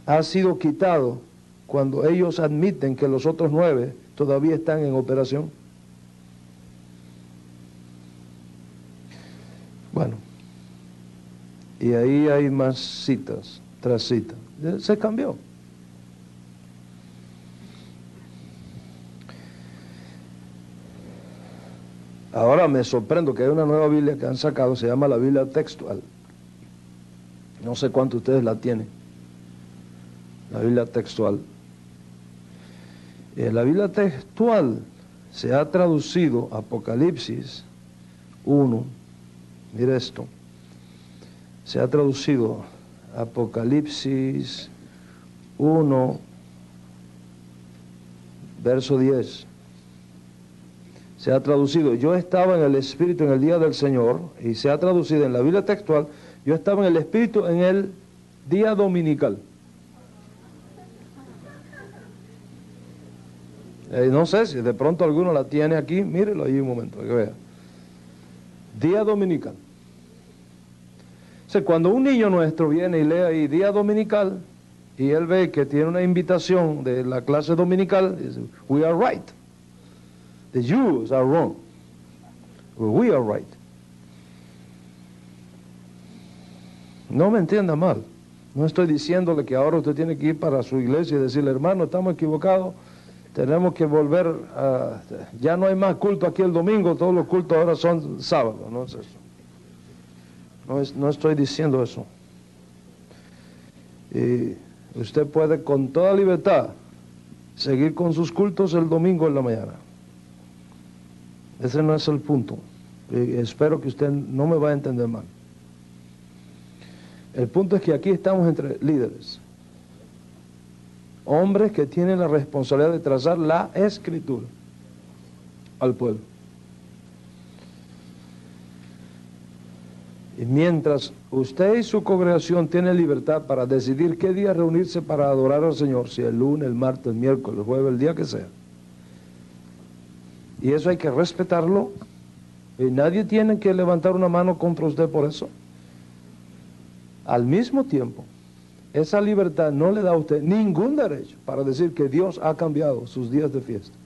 ha sido quitado cuando ellos admiten que los otros 9 todavía están en operación? Bueno, y ahí hay más citas tras citas. Se cambió. Ahora me sorprendo que hay una nueva Biblia que han sacado, se llama la Biblia textual. No sé cuántos ustedes la tienen. La Biblia textual. En la Biblia textual se ha traducido Apocalipsis 1. Mira esto. Se ha traducido Apocalipsis 1, verso 10. Se ha traducido, yo estaba en el Espíritu en el día del Señor, y se ha traducido en la Biblia textual, yo estaba en el Espíritu en el día dominical. No sé si de pronto alguno la tiene aquí, mírelo ahí un momento, para que vea. Día dominical. O sea, cuando un niño nuestro viene y lee ahí día dominical, y él ve que tiene una invitación de la clase dominical, dice, we are right. The Jews are wrong. We are right. No me entienda mal. No estoy diciéndole que ahora usted tiene que ir para su iglesia y decirle, hermano, estamos equivocados, tenemos que volver a... Ya no hay más culto aquí el domingo, todos los cultos ahora son sábados. No es eso. No estoy diciendo eso. Y usted puede con toda libertad seguir con sus cultos el domingo en la mañana. Ese no es el punto. Espero que usted no me vaya a entender mal. El punto es que aquí estamos entre líderes. Hombres que tienen la responsabilidad de trazar la escritura al pueblo. Y mientras usted y su congregación tienen libertad para decidir qué día reunirse para adorar al Señor, si el lunes, el martes, el miércoles, el jueves, el día que sea. Y eso hay que respetarlo. Y nadie tiene que levantar una mano contra usted por eso. Al mismo tiempo, esa libertad no le da a usted ningún derecho para decir que Dios ha cambiado sus días de fiesta.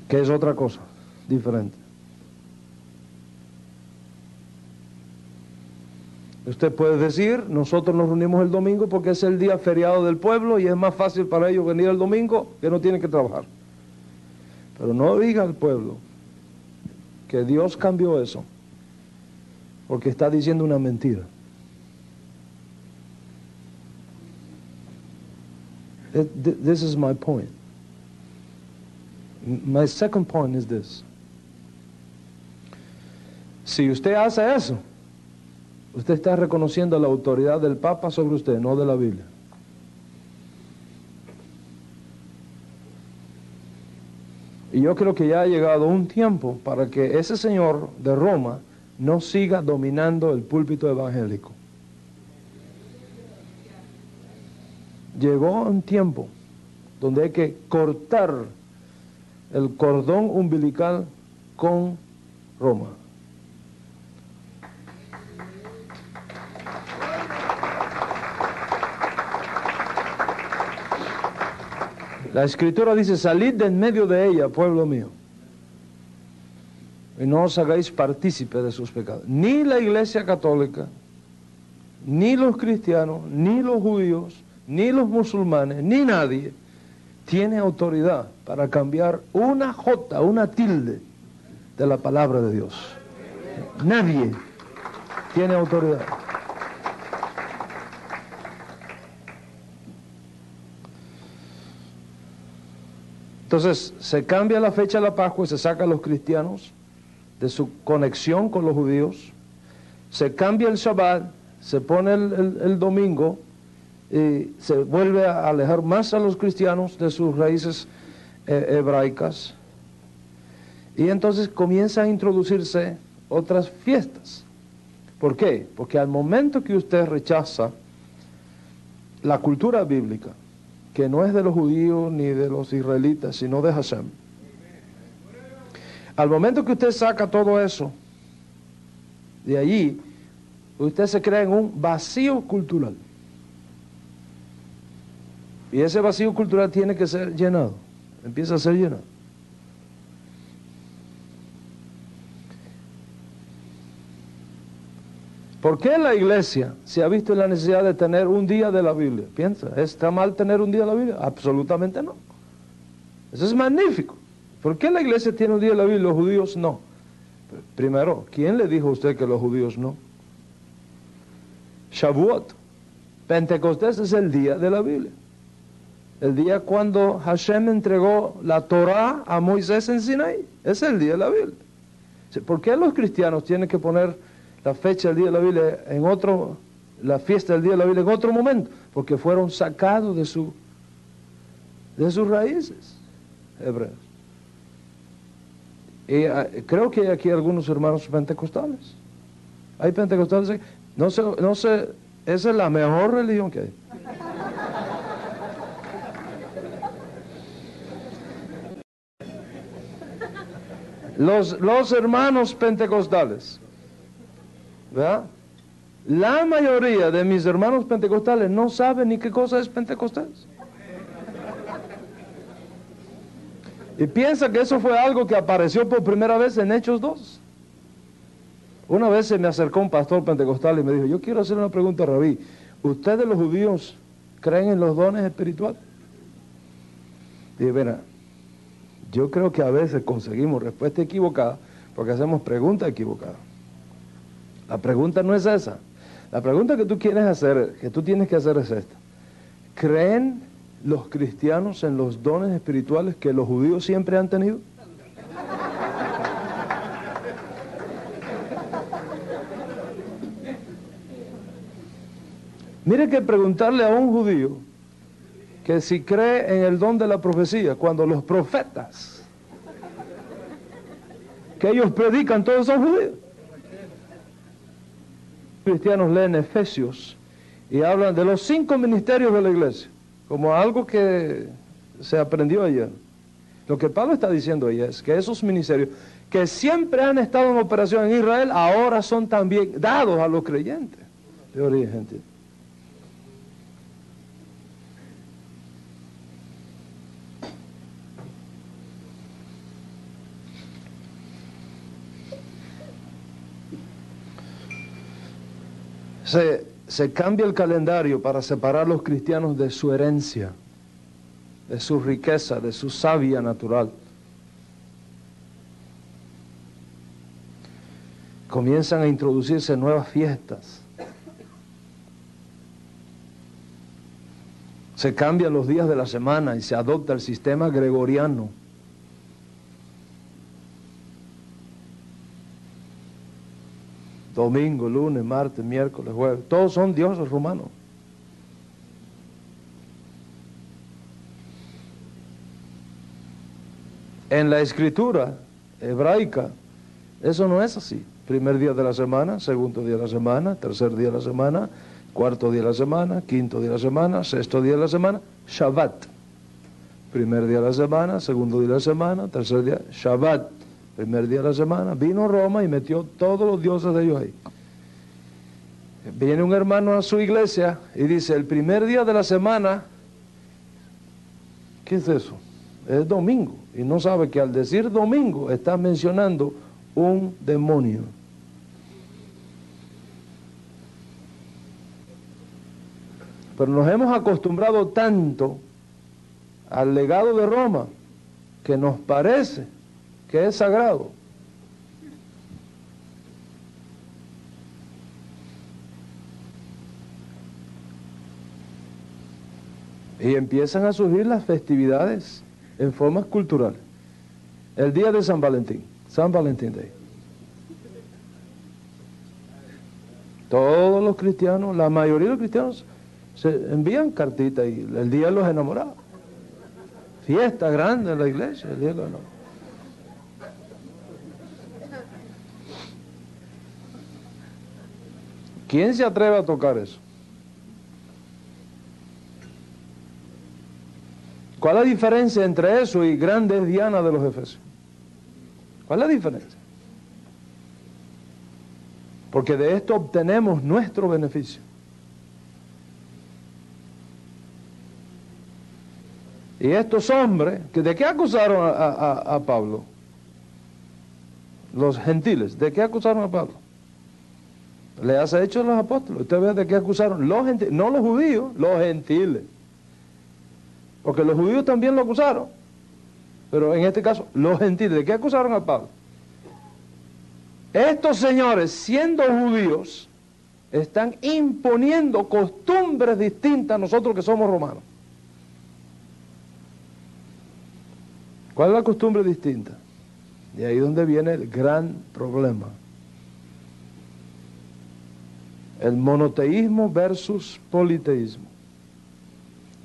Que es otra cosa, diferente. Usted puede decir, nosotros nos reunimos el domingo porque es el día feriado del pueblo y es más fácil para ellos venir el domingo que no tienen que trabajar. Pero no diga al pueblo que Dios cambió eso, porque está diciendo una mentira. This is my point. My second point is this. Si usted hace eso, usted está reconociendo la autoridad del Papa sobre usted, no de la Biblia. Y yo creo que ya ha llegado un tiempo para que ese señor de Roma no siga dominando el púlpito evangélico. Llegó un tiempo donde hay que cortar el cordón umbilical con Roma. La Escritura dice, salid de en medio de ella, pueblo mío, y no os hagáis partícipe de sus pecados. Ni la Iglesia Católica, ni los cristianos, ni los judíos, ni los musulmanes, ni nadie tiene autoridad para cambiar una jota, una tilde de la palabra de Dios. Nadie tiene autoridad. Entonces, se cambia la fecha de la Pascua y se saca a los cristianos de su conexión con los judíos. Se cambia el Shabbat, se pone el domingo y se vuelve a alejar más a los cristianos de sus raíces hebraicas. Y entonces comienza a introducirse otras fiestas. ¿Por qué? Porque al momento que usted rechaza la cultura bíblica, que no es de los judíos ni de los israelitas, sino de Hashem. Al momento que usted saca todo eso, de allí, usted se crea en un vacío cultural. Y ese vacío cultural tiene que ser llenado. Empieza a ser llenado. ¿Por qué la iglesia se ha visto en la necesidad de tener un día de la Biblia? Piensa, ¿está mal tener un día de la Biblia? Absolutamente no. Eso es magnífico. ¿Por qué la iglesia tiene un día de la Biblia y los judíos no? Primero, ¿quién le dijo a usted que los judíos no? Shavuot. Pentecostés es el día de la Biblia. El día cuando Hashem entregó la Torah a Moisés en Sinaí. Es el día de la Biblia. ¿Por qué los cristianos tienen que poner la fecha del día de la Biblia en otro, la fiesta del día de la Biblia en otro momento? Porque fueron sacados de sus raíces hebreas. Y creo que hay aquí algunos hermanos pentecostales. Hay pentecostales aquí. No sé, esa es la mejor religión que hay. Los hermanos pentecostales, ¿verdad? La mayoría de mis hermanos pentecostales no saben ni qué cosa es Pentecostés. Y piensa que eso fue algo que apareció por primera vez en Hechos 2. Una vez se me acercó un pastor pentecostal y me dijo, yo quiero hacer una pregunta, Rabí. ¿Ustedes los judíos creen en los dones espirituales? Y dije, mira, yo creo que a veces conseguimos respuesta equivocada porque hacemos preguntas equivocadas. La pregunta no es esa. La pregunta que tú tienes que hacer es esta. ¿Creen los cristianos en los dones espirituales que los judíos siempre han tenido? Mire que preguntarle a un judío que si cree en el don de la profecía, cuando los profetas que ellos predican todos son judíos. Cristianos leen Efesios y hablan de los 5 ministerios de la iglesia, como algo que se aprendió ayer. Lo que Pablo está diciendo ahí es que esos ministerios, que siempre han estado en operación en Israel, ahora son también dados a los creyentes de origen gentil. Se cambia el calendario para separar a los cristianos de su herencia, de su riqueza, de su savia natural. Comienzan a introducirse nuevas fiestas. Se cambian los días de la semana y se adopta el sistema gregoriano. Domingo, lunes, martes, miércoles, jueves, todos son dioses romanos. En la escritura hebraica, eso no es así. Primer día de la semana, segundo día de la semana, tercer día de la semana, cuarto día de la semana, quinto día de la semana, sexto día de la semana, Shabbat. Primer día de la semana, segundo día de la semana, tercer día, Shabbat. Primer día de la semana, vino Roma y metió todos los dioses de ellos ahí. Viene un hermano a su iglesia y dice, el primer día de la semana, ¿qué es eso? Es domingo. Y no sabe que al decir domingo está mencionando un demonio. Pero nos hemos acostumbrado tanto al legado de Roma que nos parece que es sagrado. Y empiezan a surgir las festividades en formas culturales. El día de San Valentín, San Valentín Day. Todos los cristianos, la mayoría de los cristianos se envían cartitas y el día de los enamorados. Fiesta grande en la iglesia, el día de los enamorados. ¿Quién se atreve a tocar eso? ¿Cuál es la diferencia entre eso y grandes Diana de los Efesios? ¿Cuál es la diferencia? Porque de esto obtenemos nuestro beneficio. Y estos hombres, ¿de qué acusaron a Pablo? Los gentiles, ¿de qué acusaron a Pablo? Le hace hecho a los apóstoles. Usted ve de qué acusaron. Los gentiles, no los judíos, los gentiles. Porque los judíos también lo acusaron. Pero en este caso, los gentiles, ¿de qué acusaron a Pablo? Estos señores, siendo judíos, están imponiendo costumbres distintas a nosotros que somos romanos. ¿Cuál es la costumbre distinta? Y ahí es donde viene el gran problema. El monoteísmo versus politeísmo.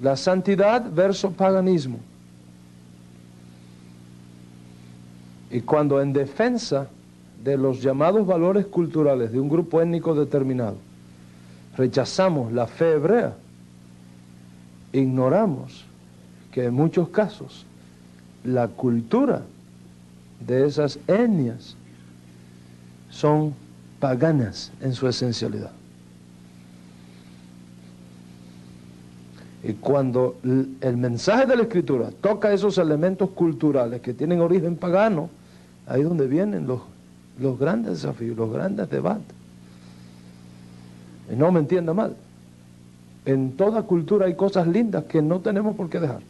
La santidad versus paganismo. Y cuando en defensa de los llamados valores culturales de un grupo étnico determinado rechazamos la fe hebrea, ignoramos que en muchos casos la cultura de esas etnias son paganas en su esencialidad. Y cuando el mensaje de la Escritura toca esos elementos culturales que tienen origen pagano, ahí es donde vienen los grandes desafíos, los grandes debates. Y no me entienda mal, en toda cultura hay cosas lindas que no tenemos por qué dejar.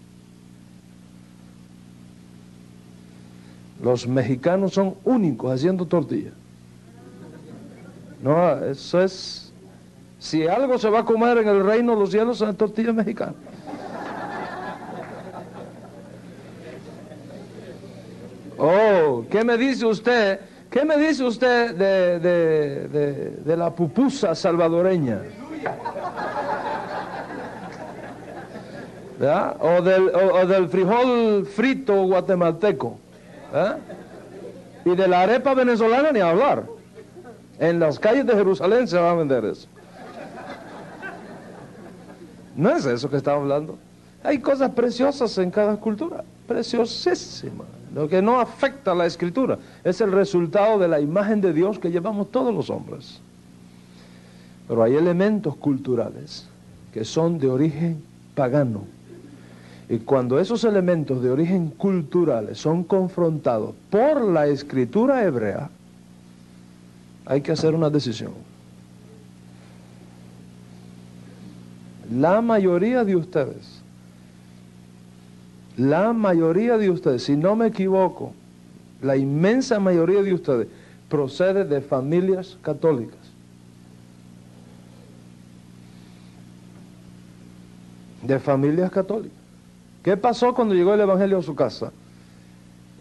Los mexicanos son únicos haciendo tortillas. No, eso es... Si algo se va a comer en el reino de los cielos son tortillas mexicanas. ejemplo, ¿qué me dice usted? ¿Qué me dice usted de la pupusa salvadoreña? ¿Verdad? O del frijol frito guatemalteco. ¿Verdad? Y de la arepa venezolana ni hablar. En las calles de Jerusalén se va a vender eso. No es eso que estamos hablando. Hay cosas preciosas en cada cultura, preciosísimas. Lo que no afecta a la escritura es el resultado de la imagen de Dios que llevamos todos los hombres. Pero hay elementos culturales que son de origen pagano. Y cuando esos elementos de origen culturales son confrontados por la escritura hebrea, hay que hacer una decisión. La mayoría de ustedes, si no me equivoco, la inmensa mayoría de ustedes procede de familias católicas. De familias católicas. ¿Qué pasó cuando llegó el Evangelio a su casa?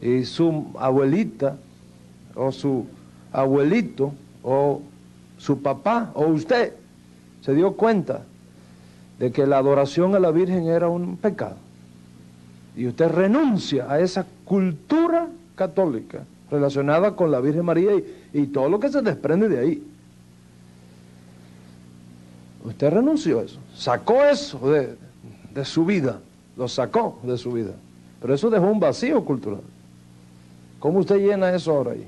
Y su abuelita, o su abuelito, o su papá, o usted, se dio cuenta de que la adoración a la Virgen era un pecado. Y usted renuncia a esa cultura católica relacionada con la Virgen María y todo lo que se desprende de ahí. Usted renunció a eso, sacó eso de su vida, lo sacó de su vida. Pero eso dejó un vacío cultural. ¿Cómo usted llena eso ahora ahí?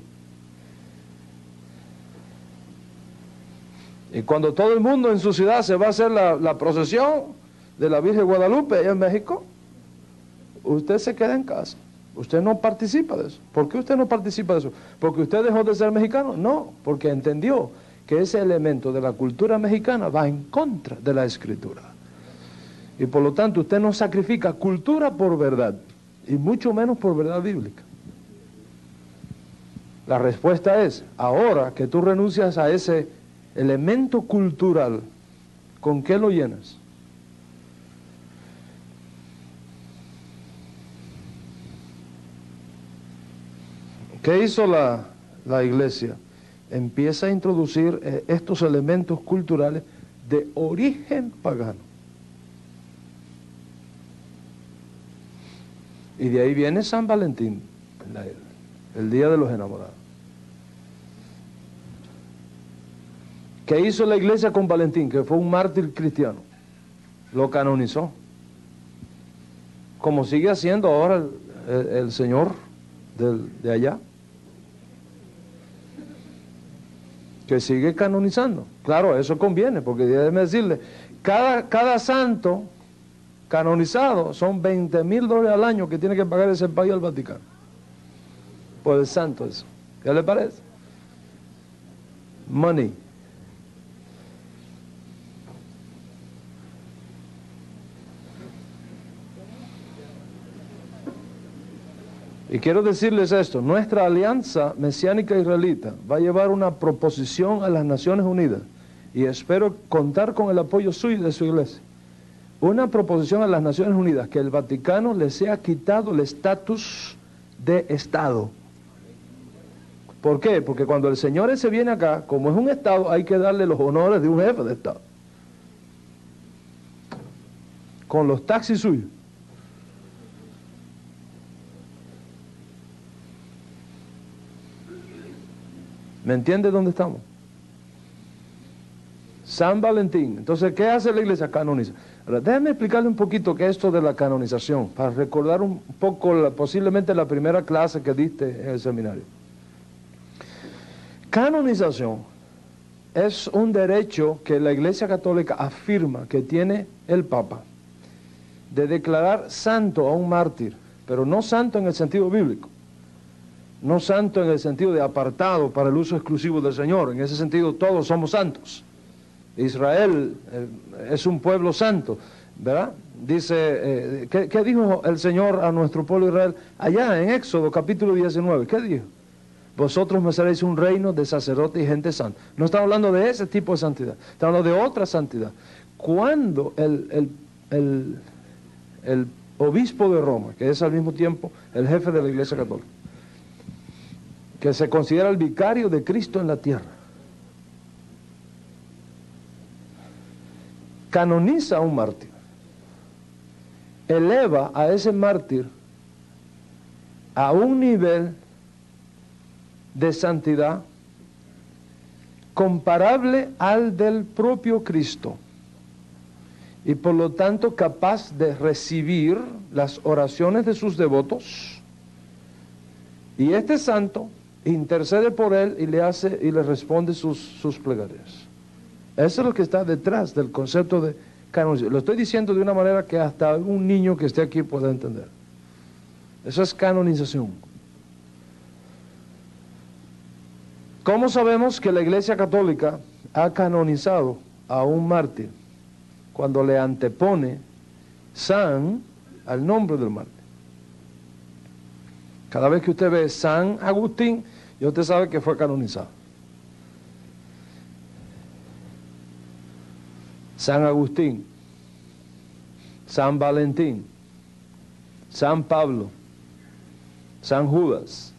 Y cuando todo el mundo en su ciudad se va a hacer la procesión de la Virgen de Guadalupe allá en México, usted se queda en casa. Usted no participa de eso. ¿Por qué usted no participa de eso? ¿Porque usted dejó de ser mexicano? No, porque entendió que ese elemento de la cultura mexicana va en contra de la escritura. Y por lo tanto usted no sacrifica cultura por verdad, y mucho menos por verdad bíblica. La respuesta es, ahora que tú renuncias a ese elemento cultural, ¿con qué lo llenas? ¿Qué hizo la iglesia? Empieza a introducir estos elementos culturales de origen pagano. Y de ahí viene San Valentín, el Día de los Enamorados. ¿Qué hizo la iglesia con Valentín? Que fue un mártir cristiano. Lo canonizó. Como sigue haciendo ahora el señor de allá. Que sigue canonizando. Claro, eso conviene, porque déjeme decirle, cada santo canonizado son $20,000 al año que tiene que pagar ese país al Vaticano. Por el santo eso. ¿Qué le parece? Money. Y quiero decirles esto, nuestra alianza mesiánica israelita va a llevar una proposición a las Naciones Unidas y espero contar con el apoyo suyo y de su iglesia. Una proposición a las Naciones Unidas que el Vaticano le sea quitado el estatus de Estado. ¿Por qué? Porque cuando el Señor ese viene acá, como es un Estado, hay que darle los honores de un jefe de Estado. Con los taxis suyos. ¿Me entiende dónde estamos? San Valentín. Entonces, ¿qué hace la iglesia? Canoniza. Ahora, déjame explicarle un poquito qué es esto de la canonización, para recordar un poco posiblemente la primera clase que diste en el seminario. Canonización es un derecho que la Iglesia Católica afirma que tiene el Papa de declarar santo a un mártir, pero no santo en el sentido bíblico. No santo en el sentido de apartado para el uso exclusivo del Señor. En ese sentido todos somos santos. Israel es un pueblo santo, ¿verdad? Dice, ¿qué dijo el Señor a nuestro pueblo Israel? Allá en Éxodo capítulo 19, ¿qué dijo? Vosotros me seréis un reino de sacerdotes y gente santa. No está hablando de ese tipo de santidad, está hablando de otra santidad. Cuando el obispo de Roma, que es al mismo tiempo el jefe de la Iglesia Católica, que se considera el vicario de Cristo en la tierra, canoniza a un mártir, eleva a ese mártir a un nivel de santidad comparable al del propio Cristo, y por lo tanto capaz de recibir las oraciones de sus devotos, y este santo intercede por él y le responde sus plegarias. Eso es lo que está detrás del concepto de canonización. Lo estoy diciendo de una manera que hasta un niño que esté aquí pueda entender. Eso es canonización. ¿Cómo sabemos que la Iglesia Católica ha canonizado a un mártir? Cuando le antepone San al nombre del mártir. Cada vez que usted ve San Agustín, ya usted sabe que fue canonizado. San Agustín, San Valentín, San Pablo, San Judas,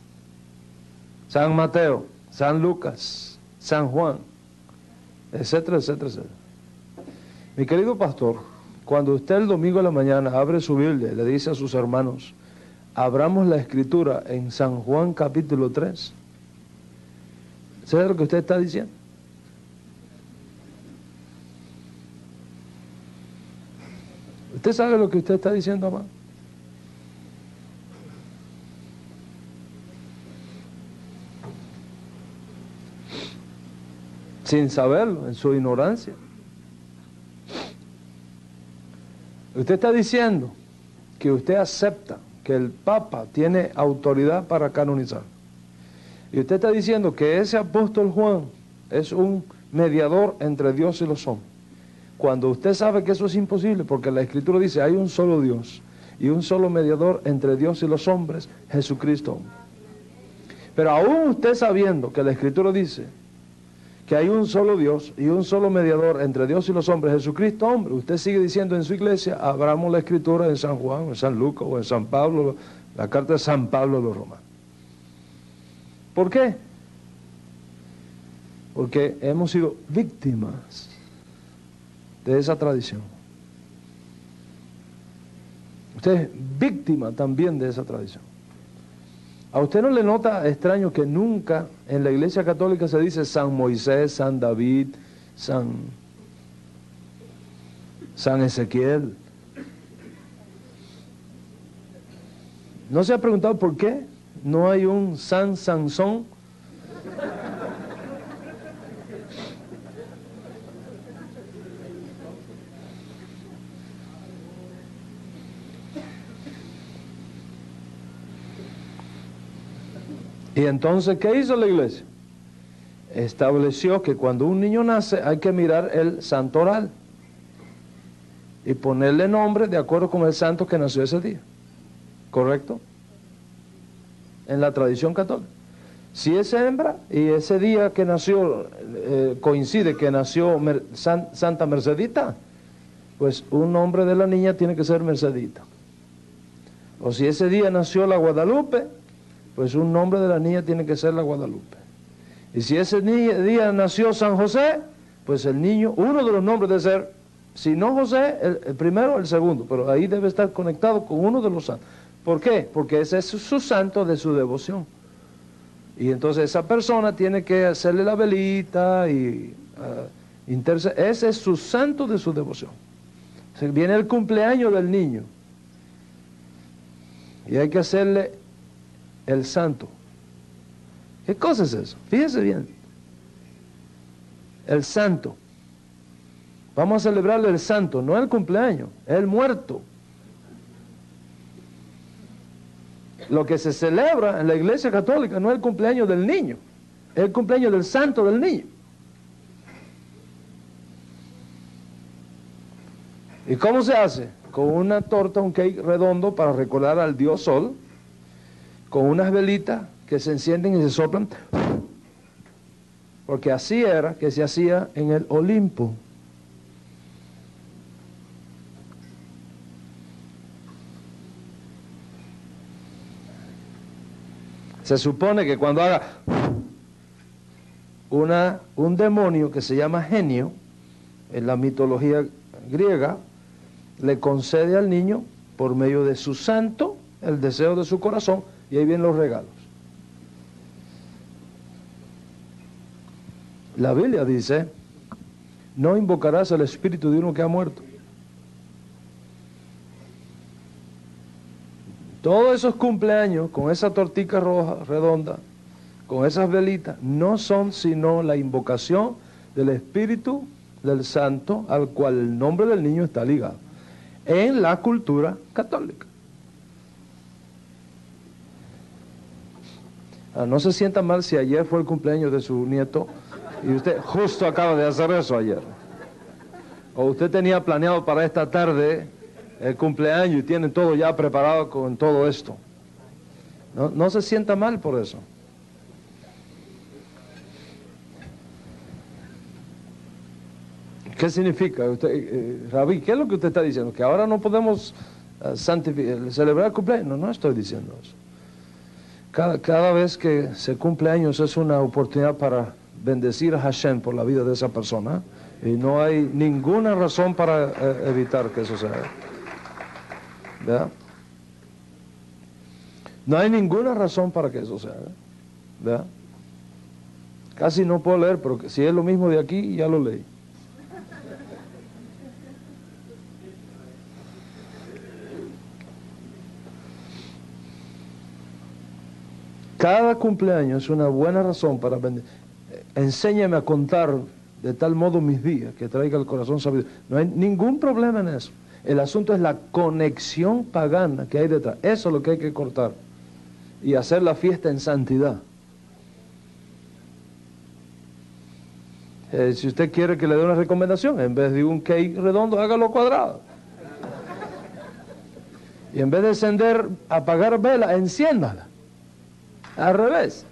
San Mateo, San Lucas, San Juan, etcétera, etcétera, etcétera. Mi querido pastor, cuando usted el domingo de la mañana abre su Biblia y le dice a sus hermanos, abramos la escritura en San Juan capítulo 3, ¿sabe lo que usted está diciendo? ¿Usted sabe lo que usted está diciendo, amado? Sin saberlo, en su ignorancia. Usted está diciendo que usted acepta que el Papa tiene autoridad para canonizar. Y usted está diciendo que ese apóstol Juan es un mediador entre Dios y los hombres. Cuando usted sabe que eso es imposible, porque la Escritura dice, hay un solo Dios y un solo mediador entre Dios y los hombres, Jesucristo. Pero aún usted sabiendo que la Escritura dice que hay un solo Dios y un solo mediador entre Dios y los hombres, Jesucristo hombre, usted sigue diciendo en su iglesia, abramos la Escritura en San Juan, en San Lucas o en San Pablo, la carta de San Pablo a los romanos. ¿Por qué? Porque hemos sido víctimas de esa tradición. Usted es víctima también de esa tradición. ¿A usted no le nota extraño que nunca en la Iglesia Católica se dice San Moisés, San David, San Ezequiel? ¿No se ha preguntado por qué no hay un San Sansón? Y entonces, ¿qué hizo la iglesia? Estableció que cuando un niño nace hay que mirar el santoral y ponerle nombre de acuerdo con el santo que nació ese día. ¿Correcto? En la tradición católica. Si es hembra y ese día que nació coincide que nació Santa Mercedita, pues un nombre de la niña tiene que ser Mercedita. O si ese día nació la Guadalupe, pues un nombre de la niña tiene que ser la Guadalupe. Y si ese día nació San José, pues el niño, uno de los nombres debe ser, si no José, el primero, el segundo, pero ahí debe estar conectado con uno de los santos. ¿Por qué? Porque ese es su santo de su devoción. Y entonces esa persona tiene que hacerle la velita y ese es su santo de su devoción. Viene el cumpleaños del niño y hay que hacerle el santo. ¿Qué cosa es eso? Fíjese bien. El santo. Vamos a celebrarle el santo, no el cumpleaños, el muerto. Lo que se celebra en la Iglesia Católica no es el cumpleaños del niño, es el cumpleaños del santo del niño. ¿Y cómo se hace? Con una torta, un cake redondo para recordar al Dios Sol, con unas velitas que se encienden y se soplan, porque así era que se hacía en el Olimpo. Se supone que cuando haga un demonio que se llama genio, en la mitología griega, le concede al niño, por medio de su santo, el deseo de su corazón, y ahí vienen los regalos. La Biblia dice, no invocarás el espíritu de uno que ha muerto. Todos esos cumpleaños, con esa tortica roja, redonda, con esas velitas, no son sino la invocación del espíritu del santo, al cual el nombre del niño está ligado, en la cultura católica. No se sienta mal si ayer fue el cumpleaños de su nieto y usted justo acaba de hacer eso ayer. O usted tenía planeado para esta tarde el cumpleaños y tiene todo ya preparado con todo esto. No se sienta mal por eso. ¿Qué significa? Usted, Rabí, ¿qué es lo que usted está diciendo? ¿Que ahora no podemos celebrar el cumpleaños? No estoy diciendo eso. Cada vez que se cumple años es una oportunidad para bendecir a Hashem por la vida de esa persona, y no hay ninguna razón para evitar que eso se haga. ¿Verdad? No hay ninguna razón para que eso se haga. ¿Verdad? Casi no puedo leer, pero si es lo mismo de aquí, ya lo leí. Cada cumpleaños es una buena razón para bendecir. Enséñame a contar de tal modo mis días que traiga el corazón sabido. No hay ningún problema en eso. El asunto es la conexión pagana que hay detrás. Eso es lo que hay que cortar. Y hacer la fiesta en santidad. Si usted quiere que le dé una recomendación, en vez de un cake redondo, hágalo cuadrado. Y en vez de encender, apagar vela, enciéndala. Al revés.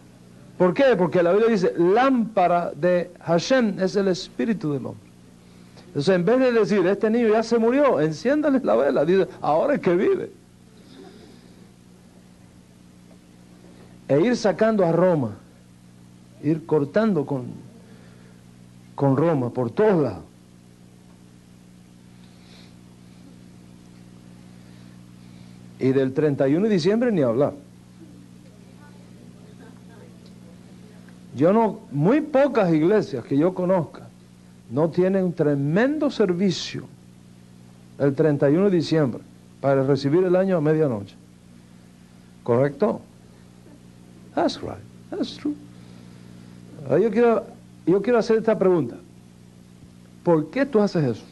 ¿Por qué? Porque la Biblia dice, lámpara de Hashem es el espíritu del hombre. Entonces, en vez de decir, este niño ya se murió, enciéndale la vela. Dice, ahora es que vive. E ir sacando a Roma, ir cortando con Roma por todos lados. Y del 31 de diciembre ni hablar. Muy pocas iglesias que yo conozca no tienen un tremendo servicio el 31 de diciembre para recibir el año a medianoche. ¿Correcto? That's right, that's true. Ahora yo quiero hacer esta pregunta. ¿Por qué tú haces eso?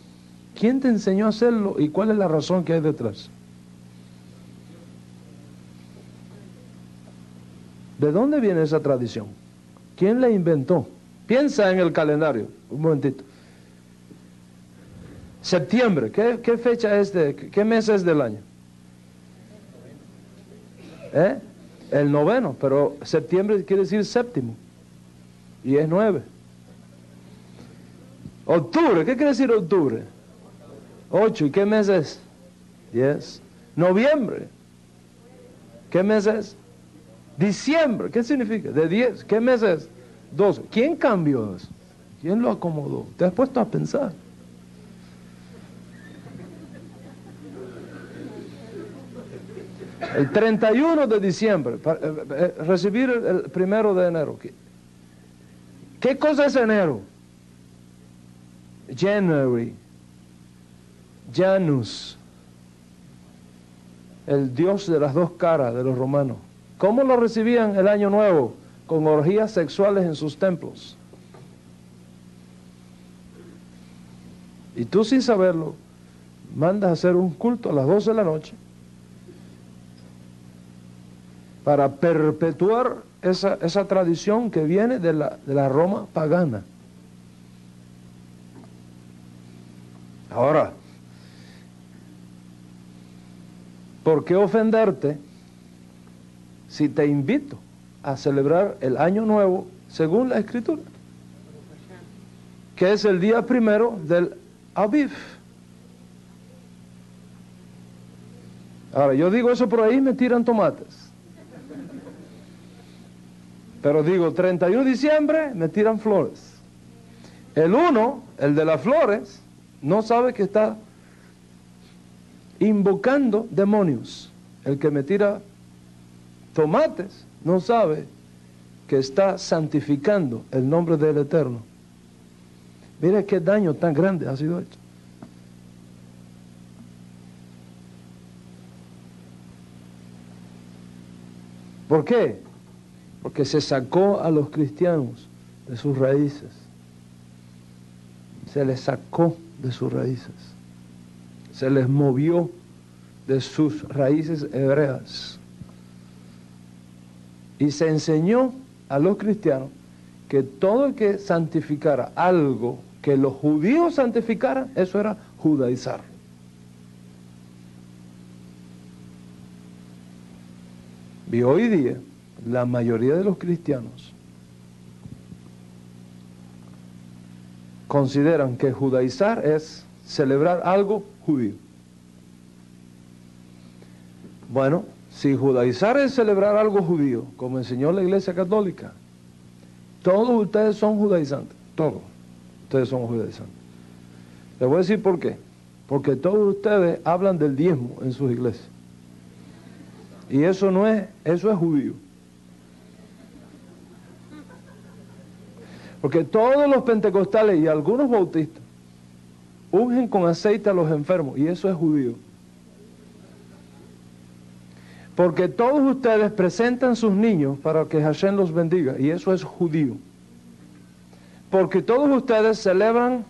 ¿Quién te enseñó a hacerlo y cuál es la razón que hay detrás? ¿De dónde viene esa tradición? ¿Quién la inventó? Piensa en el calendario, un momentito. Septiembre, ¿qué fecha es qué mes es del año? El noveno, pero septiembre quiere decir séptimo, y es 9. Octubre, ¿qué quiere decir octubre? 8, ¿y qué mes es? 10. Noviembre, ¿qué mes es? Diciembre, ¿qué significa? De 10, ¿qué mes es? 12. ¿Quién cambió eso? ¿Quién lo acomodó? ¿Te has puesto a pensar? El 31 de diciembre, recibir el 1 de enero. ¿Qué cosa es enero? January, Janus, el dios de las dos caras de los romanos. ¿Cómo lo recibían el año nuevo? Con orgías sexuales en sus templos. Y tú, sin saberlo, mandas a hacer un culto a las 12 de la noche para perpetuar esa tradición que viene de la Roma pagana. Ahora, ¿por qué ofenderte si te invito a celebrar el año nuevo según la Escritura? Que es el día primero del Aviv. Ahora, yo digo eso por ahí y me tiran tomates. Pero digo 31 de diciembre, me tiran flores. El uno, el de las flores, no sabe que está invocando demonios. El que me tira tomates no sabe que está santificando el nombre del Eterno. Mira qué daño tan grande ha sido hecho. ¿Por qué? Porque se sacó a los cristianos de sus raíces. Se les sacó de sus raíces. Se les movió de sus raíces hebreas. Y se enseñó a los cristianos que todo el que santificara algo que los judíos santificaran, eso era judaizar. Y hoy día, la mayoría de los cristianos consideran que judaizar es celebrar algo judío. Bueno, si judaizar es celebrar algo judío, como enseñó la Iglesia Católica, todos ustedes son judaizantes, todos ustedes son judaizantes. Les voy a decir por qué. Porque todos ustedes hablan del diezmo en sus iglesias. Y eso no es, eso es judío. Porque todos los pentecostales y algunos bautistas ungen con aceite a los enfermos, y eso es judío. Porque todos ustedes presentan sus niños para que Hashem los bendiga, y eso es judío. Porque todos ustedes celebran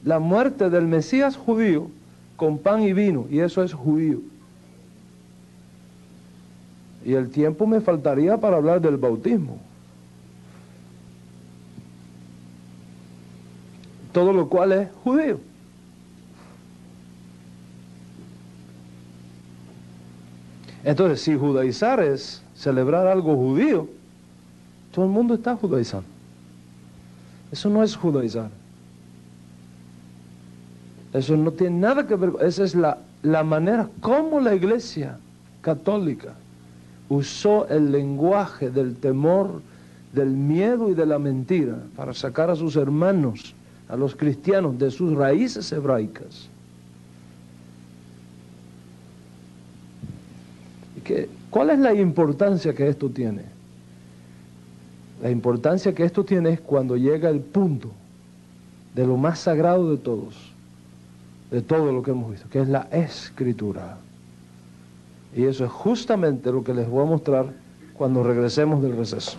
la muerte del Mesías judío con pan y vino, y eso es judío. Y el tiempo me faltaría para hablar del bautismo. Todo lo cual es judío. Entonces, si judaizar es celebrar algo judío, todo el mundo está judaizando. Eso no es judaizar. Eso no tiene nada que ver, esa es la manera como la Iglesia Católica usó el lenguaje del temor, del miedo y de la mentira para sacar a sus hermanos, a los cristianos, de sus raíces hebraicas. ¿Cuál es la importancia que esto tiene? La importancia que esto tiene es cuando llega el punto de lo más sagrado de todos, de todo lo que hemos visto, que es la Escritura. Y eso es justamente lo que les voy a mostrar cuando regresemos del receso.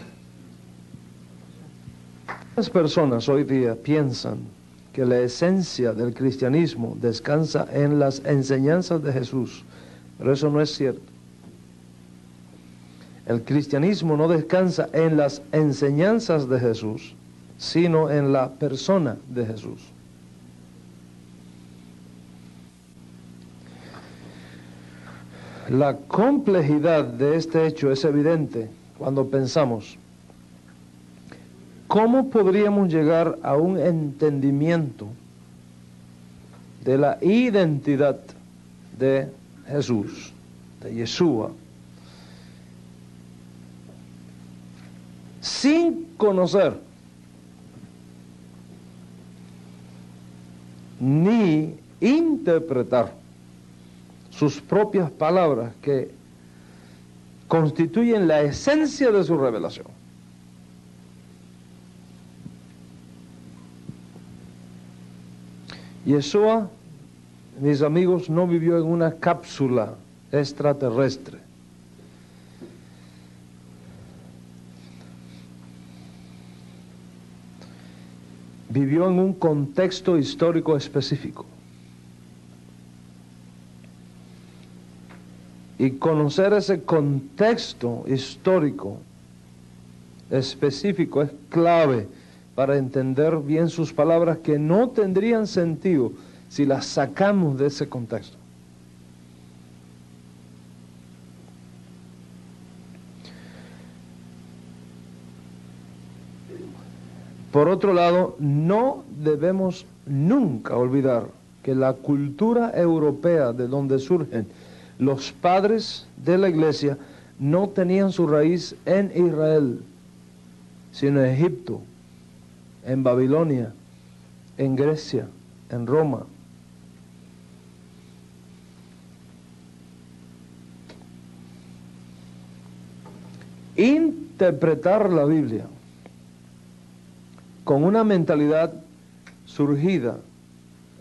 Las personas hoy día piensan que la esencia del cristianismo descansa en las enseñanzas de Jesús, pero eso no es cierto. El cristianismo no descansa en las enseñanzas de Jesús, sino en la persona de Jesús. La complejidad de este hecho es evidente cuando pensamos, ¿cómo podríamos llegar a un entendimiento de la identidad de Jesús, de Yeshua, sin conocer ni interpretar sus propias palabras que constituyen la esencia de su revelación? Yeshua, mis amigos, no vivió en una cápsula extraterrestre. Vivió en un contexto histórico específico. Y conocer ese contexto histórico específico es clave para entender bien sus palabras, que no tendrían sentido si las sacamos de ese contexto. Por otro lado, no debemos nunca olvidar que la cultura europea de donde surgen los padres de la Iglesia no tenían su raíz en Israel, sino en Egipto, en Babilonia, en Grecia, en Roma. Interpretar la Biblia con una mentalidad surgida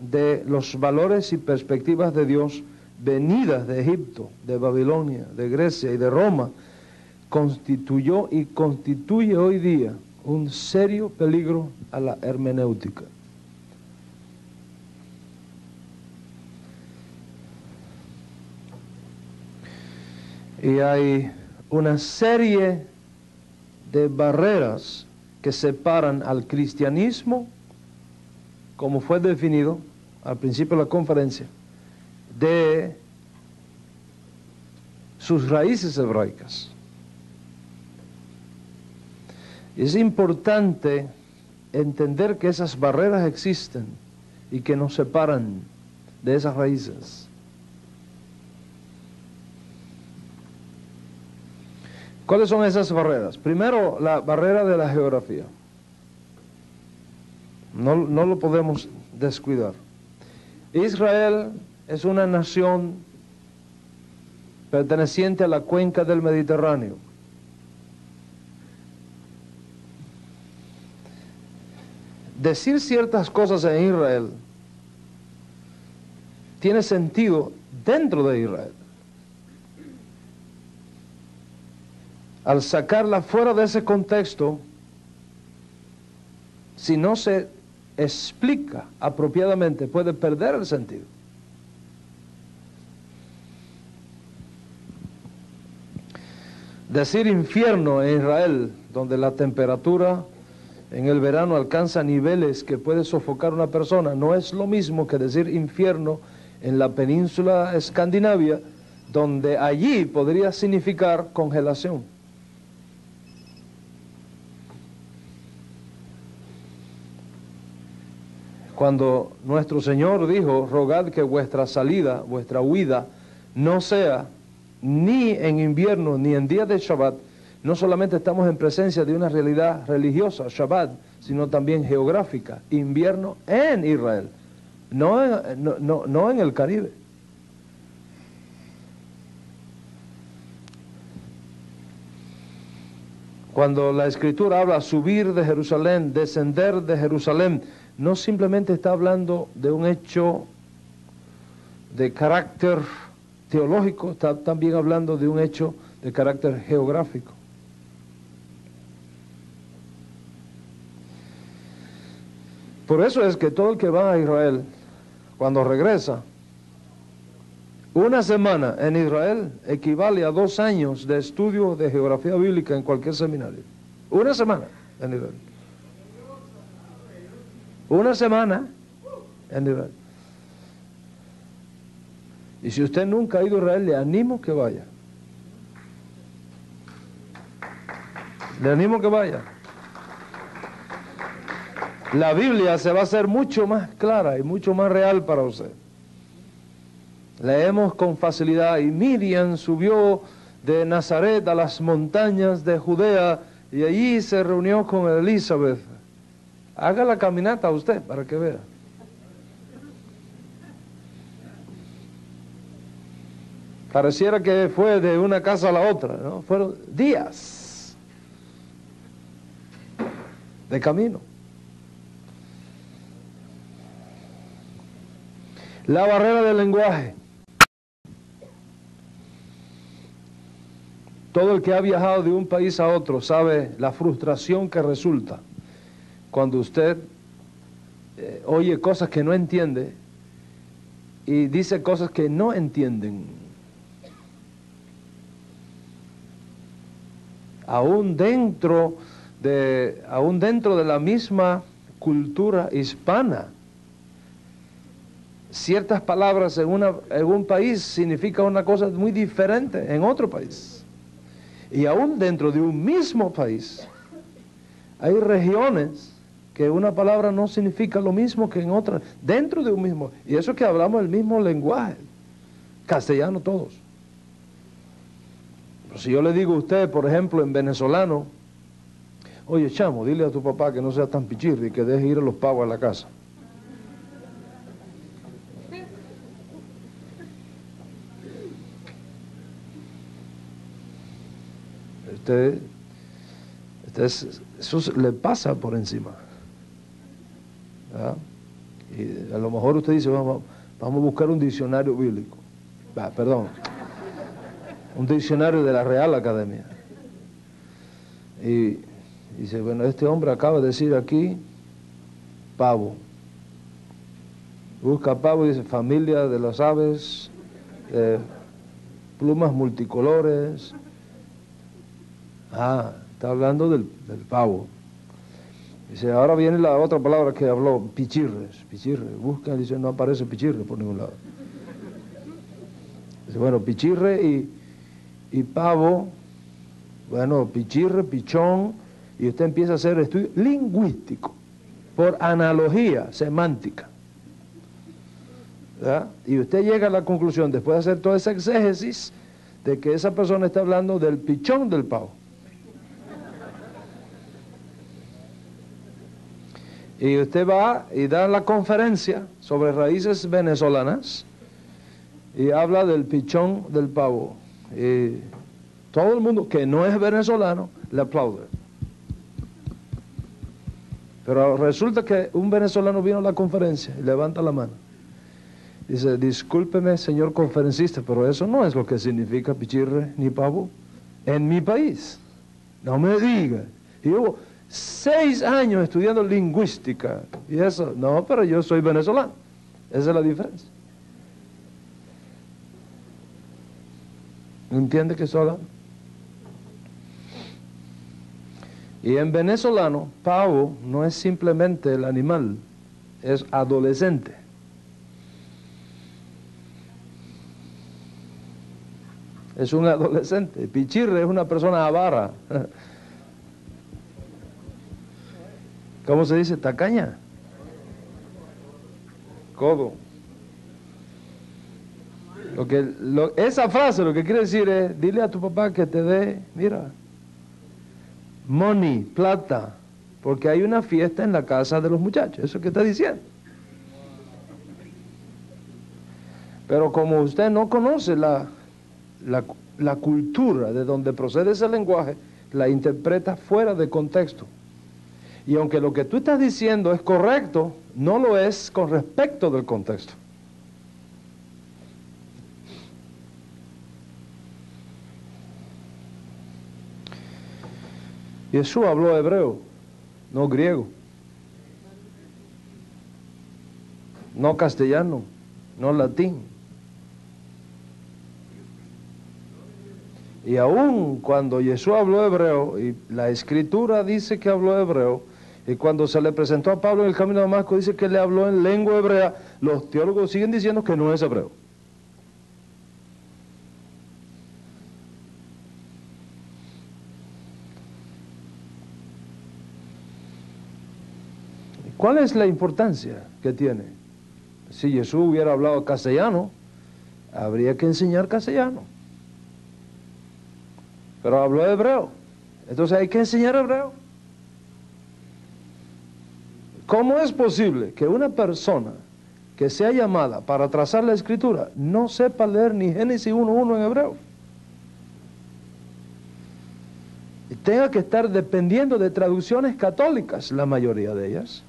de los valores y perspectivas de Dios venidas de Egipto, de Babilonia, de Grecia y de Roma, constituyó y constituye hoy día un serio peligro a la hermenéutica. Y hay una serie de barreras que separan al cristianismo, como fue definido al principio de la conferencia, de sus raíces hebraicas. Es importante entender que esas barreras existen y que nos separan de esas raíces. ¿Cuáles son esas barreras? Primero, la barrera de la geografía. No lo podemos descuidar. Israel es una nación perteneciente a la cuenca del Mediterráneo. Decir ciertas cosas en Israel tiene sentido dentro de Israel. Al sacarla fuera de ese contexto, si no se explica apropiadamente, puede perder el sentido. Decir infierno en Israel, donde la temperatura en el verano alcanza niveles que puede sofocar a una persona, no es lo mismo que decir infierno en la península escandinavia, donde allí podría significar congelación. Cuando nuestro Señor dijo, rogad que vuestra salida, vuestra huida, no sea ni en invierno ni en día de Shabbat, no solamente estamos en presencia de una realidad religiosa, Shabbat, sino también geográfica, invierno en Israel, no en el Caribe. Cuando la Escritura habla subir de Jerusalén, descender de Jerusalén, no simplemente está hablando de un hecho de carácter teológico, está también hablando de un hecho de carácter geográfico. Por eso es que todo el que va a Israel, cuando regresa, una semana en Israel equivale a 2 años de estudio de geografía bíblica en cualquier seminario. Una semana en Israel. Una semana en Israel. Y si usted nunca ha ido a Israel, le animo que vaya. Le animo que vaya. La Biblia se va a hacer mucho más clara y mucho más real para usted. Leemos con facilidad. Y Miriam subió de Nazaret a las montañas de Judea y allí se reunió con Elizabeth. Haga la caminata usted para que vea. Pareciera que fue de una casa a la otra, ¿no? Fueron días de camino. La barrera del lenguaje. Todo el que ha viajado de un país a otro sabe la frustración que resulta cuando usted oye cosas que no entiende y dice cosas que no entienden. Aún dentro de la misma cultura hispana, ciertas palabras en un país significan una cosa muy diferente en otro país. Y aún dentro de un mismo país, hay regiones que una palabra no significa lo mismo que en otra, dentro de un mismo, y eso que hablamos el mismo lenguaje, castellano todos. Pero si yo le digo a usted, por ejemplo, en venezolano, Oye, chamo, dile a tu papá que no sea tan pichirri y que deje ir a los pavos a la casa. Eso le pasa por encima. ¿Verdad? Y a lo mejor usted dice, vamos a buscar un diccionario bíblico. Perdón, un diccionario de la Real Academia. Y dice, bueno, este hombre acaba de decir aquí, pavo. Busca pavo y dice, familia de las aves, plumas multicolores. Está hablando del pavo. Dice, ahora viene la otra palabra que habló, pichirres. Busca, dice, no aparece pichirre por ningún lado. Dice, bueno, pichirre y pavo, bueno, pichirre, pichón, y usted empieza a hacer estudio lingüístico, por analogía semántica. ¿Verdad? Y usted llega a la conclusión, después de hacer toda esa exégesis, de que esa persona está hablando del pichón del pavo. Y usted va y da la conferencia sobre raíces venezolanas y habla del pichón del pavo. Y todo el mundo que no es venezolano le aplaude. Pero resulta que un venezolano vino a la conferencia y levanta la mano. Dice, discúlpeme, señor conferencista, pero eso no es lo que significa pichirre ni pavo en mi país. No me diga. Y yo, 6 años estudiando lingüística y eso, no, pero yo soy venezolano, esa es la diferencia. ¿Entiende qué estoy hablando? Y en venezolano, pavo no es simplemente el animal, es adolescente. Es un adolescente. Pichirre es una persona avara. ¿Cómo se dice? Tacaña. Codo. Esa frase lo que quiere decir es, dile a tu papá que te dé, mira, money, plata, porque hay una fiesta en la casa de los muchachos. Eso que está diciendo. Pero como usted no conoce la cultura de donde procede ese lenguaje, la interpreta fuera de contexto. Y aunque lo que tú estás diciendo es correcto, no lo es con respecto del contexto. Jesús habló hebreo, no griego, no castellano, no latín. Y aún cuando Jesús habló hebreo, y la escritura dice que habló hebreo, y cuando se le presentó a Pablo en el camino de Damasco, dice que le habló en lengua hebrea, los teólogos siguen diciendo que no es hebreo. ¿Cuál es la importancia que tiene? Si Jesús hubiera hablado castellano, habría que enseñar castellano. Pero habló hebreo, entonces hay que enseñar hebreo. ¿Cómo es posible que una persona que sea llamada para trazar la escritura no sepa leer ni Génesis 1:1 en hebreo? Y tenga que estar dependiendo de traducciones católicas, la mayoría de ellas.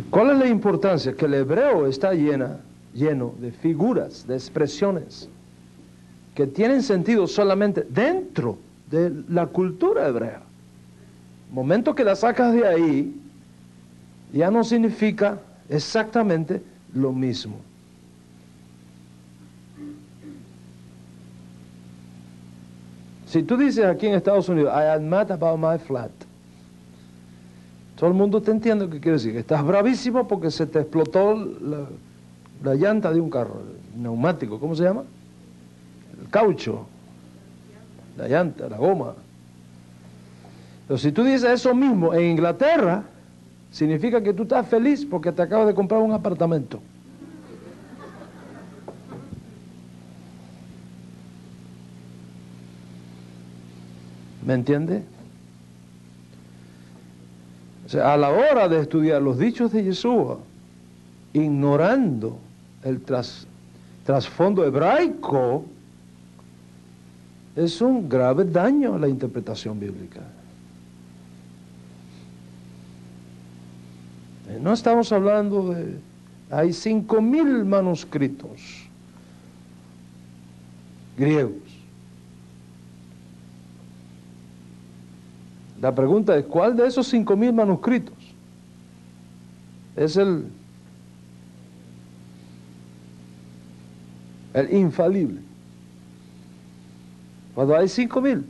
¿Cuál es la importancia? Que el hebreo está lleno de figuras, de expresiones que tienen sentido solamente dentro de la cultura hebrea. El momento que la sacas de ahí, ya no significa exactamente lo mismo. Si tú dices aquí en Estados Unidos, I am mad about my flat, todo el mundo te entiende lo que quiere decir. Estás bravísimo porque se te explotó la llanta de un carro, el neumático, ¿cómo se llama? El caucho, la llanta, la goma. Pero si tú dices eso mismo en Inglaterra, significa que tú estás feliz porque te acabas de comprar un apartamento. ¿Me entiende? O sea, a la hora de estudiar los dichos de Yeshua, ignorando el trasfondo hebraico, es un grave daño a la interpretación bíblica. No estamos hablando de... Hay 5.000 manuscritos griegos. La pregunta es, ¿cuál de esos 5.000 manuscritos es el infalible? Cuando hay 5.000.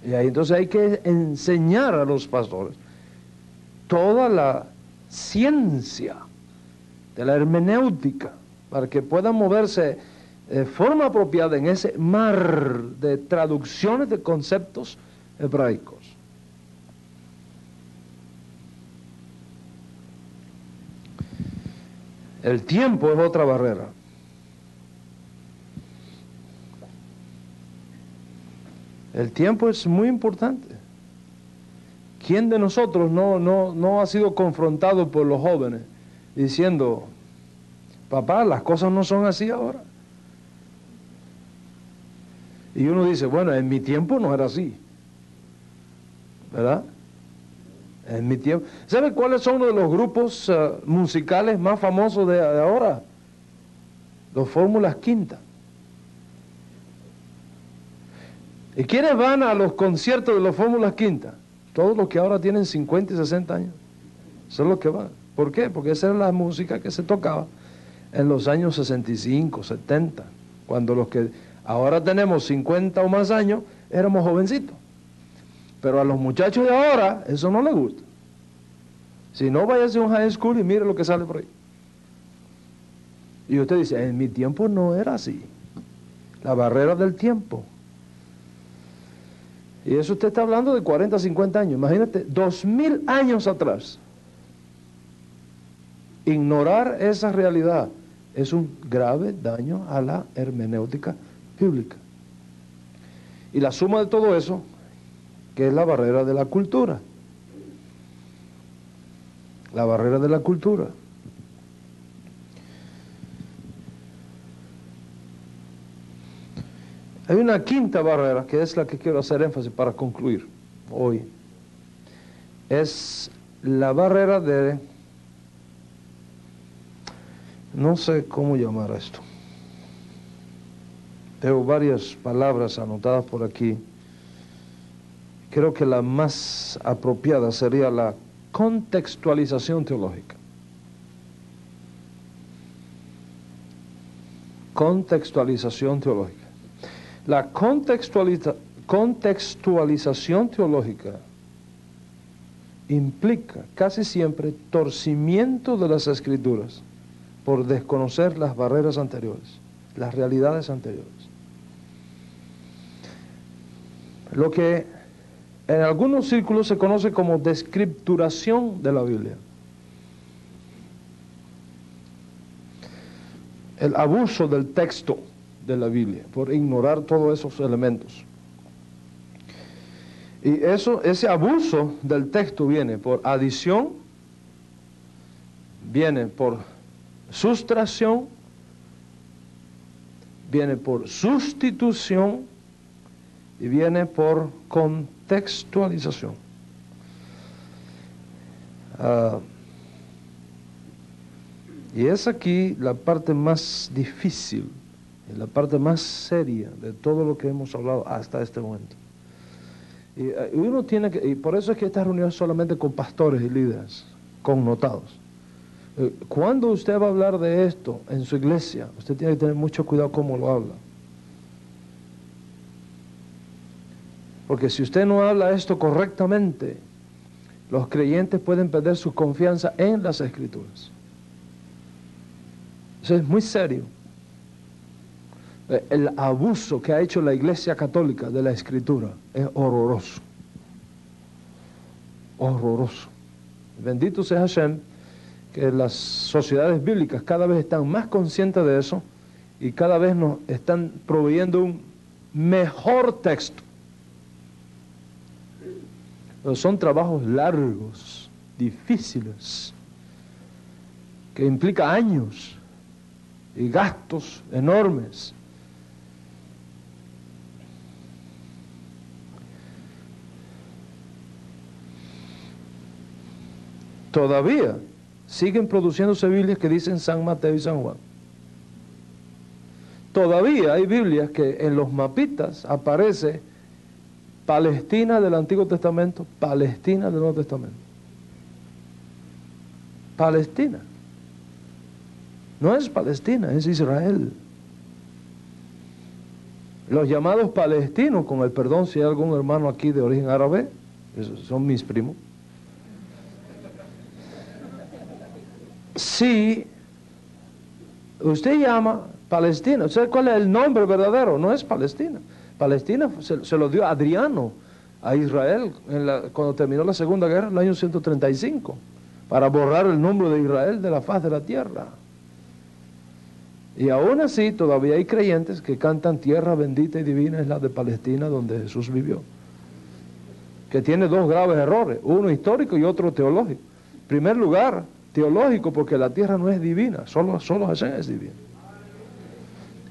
Y ahí entonces hay que enseñar a los pastores toda la ciencia de la hermenéutica para que puedan moverse de forma apropiada en ese mar de traducciones de conceptos hebraicos. El tiempo es otra barrera. El tiempo es muy importante. ¿Quién de nosotros no ha sido confrontado por los jóvenes diciendo, papá, las cosas no son así ahora? Y uno dice, bueno, en mi tiempo no era así, ¿verdad? En mi tiempo. ¿Sabe cuáles son uno de los grupos musicales más famosos de ahora? Los Fórmulas Quinta. ¿Y quiénes van a los conciertos de los Fórmulas Quinta? Todos los que ahora tienen 50 y 60 años. Son los que van. ¿Por qué? Porque esa era la música que se tocaba en los años 65, 70, cuando los que ahora tenemos 50 o más años éramos jovencitos. Pero a los muchachos de ahora eso no les gusta. Si no, váyase a un high school y mire lo que sale por ahí. Y usted dice, en mi tiempo no era así. La barrera del tiempo. Y eso usted está hablando de 40, 50 años. Imagínate, 2000 años atrás. Ignorar esa realidad es un grave daño a la hermenéutica bíblica. Y la suma de todo eso, que es la barrera de la cultura. La barrera de la cultura. Hay una quinta barrera, que es la que quiero hacer énfasis para concluir hoy. Es la barrera de... no sé cómo llamar esto. Tengo varias palabras anotadas por aquí. Creo que la más apropiada sería la contextualización teológica. Contextualización teológica. La contextualización teológica implica casi siempre torcimiento de las Escrituras por desconocer las barreras anteriores, las realidades anteriores. Lo que en algunos círculos se conoce como descripturación de la Biblia. El abuso del texto de la Biblia, por ignorar todos esos elementos. Y ese abuso del texto viene por adición, viene por sustracción, viene por sustitución y viene por contextualización. Y es aquí la parte más difícil, la parte más seria de todo lo que hemos hablado hasta este momento. Y uno tiene que, y por eso es que esta reunión es solamente con pastores y líderes connotados. Cuando usted va a hablar de esto en su iglesia, usted tiene que tener mucho cuidado cómo lo habla. Porque si usted no habla esto correctamente, los creyentes pueden perder su confianza en las Escrituras. Eso es muy serio. El abuso que ha hecho la Iglesia Católica de la Escritura es horroroso. horroroso. Bendito sea Hashem, que las sociedades bíblicas cada vez están más conscientes de eso y cada vez nos están proveyendo un mejor texto. Pero son trabajos largos, difíciles, que implica años y gastos enormes. Todavía siguen produciéndose Biblias que dicen San Mateo y San Juan. Todavía hay Biblias que en los mapitas aparece Palestina del Antiguo Testamento, Palestina del Nuevo Testamento. Palestina. No es Palestina, es Israel. Los llamados palestinos, con el perdón si hay algún hermano aquí de origen árabe, esos son mis primos. Si usted llama Palestina, ¿sabe cuál es el nombre verdadero? No es Palestina. Palestina se lo dio Adriano a Israel cuando terminó la Segunda Guerra en el año 135, para borrar el nombre de Israel de la faz de la tierra. Y aún así todavía hay creyentes que cantan tierra bendita y divina es la de Palestina donde Jesús vivió, que tiene dos graves errores, uno histórico y otro teológico. En primer lugar, teológico, porque la tierra no es divina, solo Hashem es divino.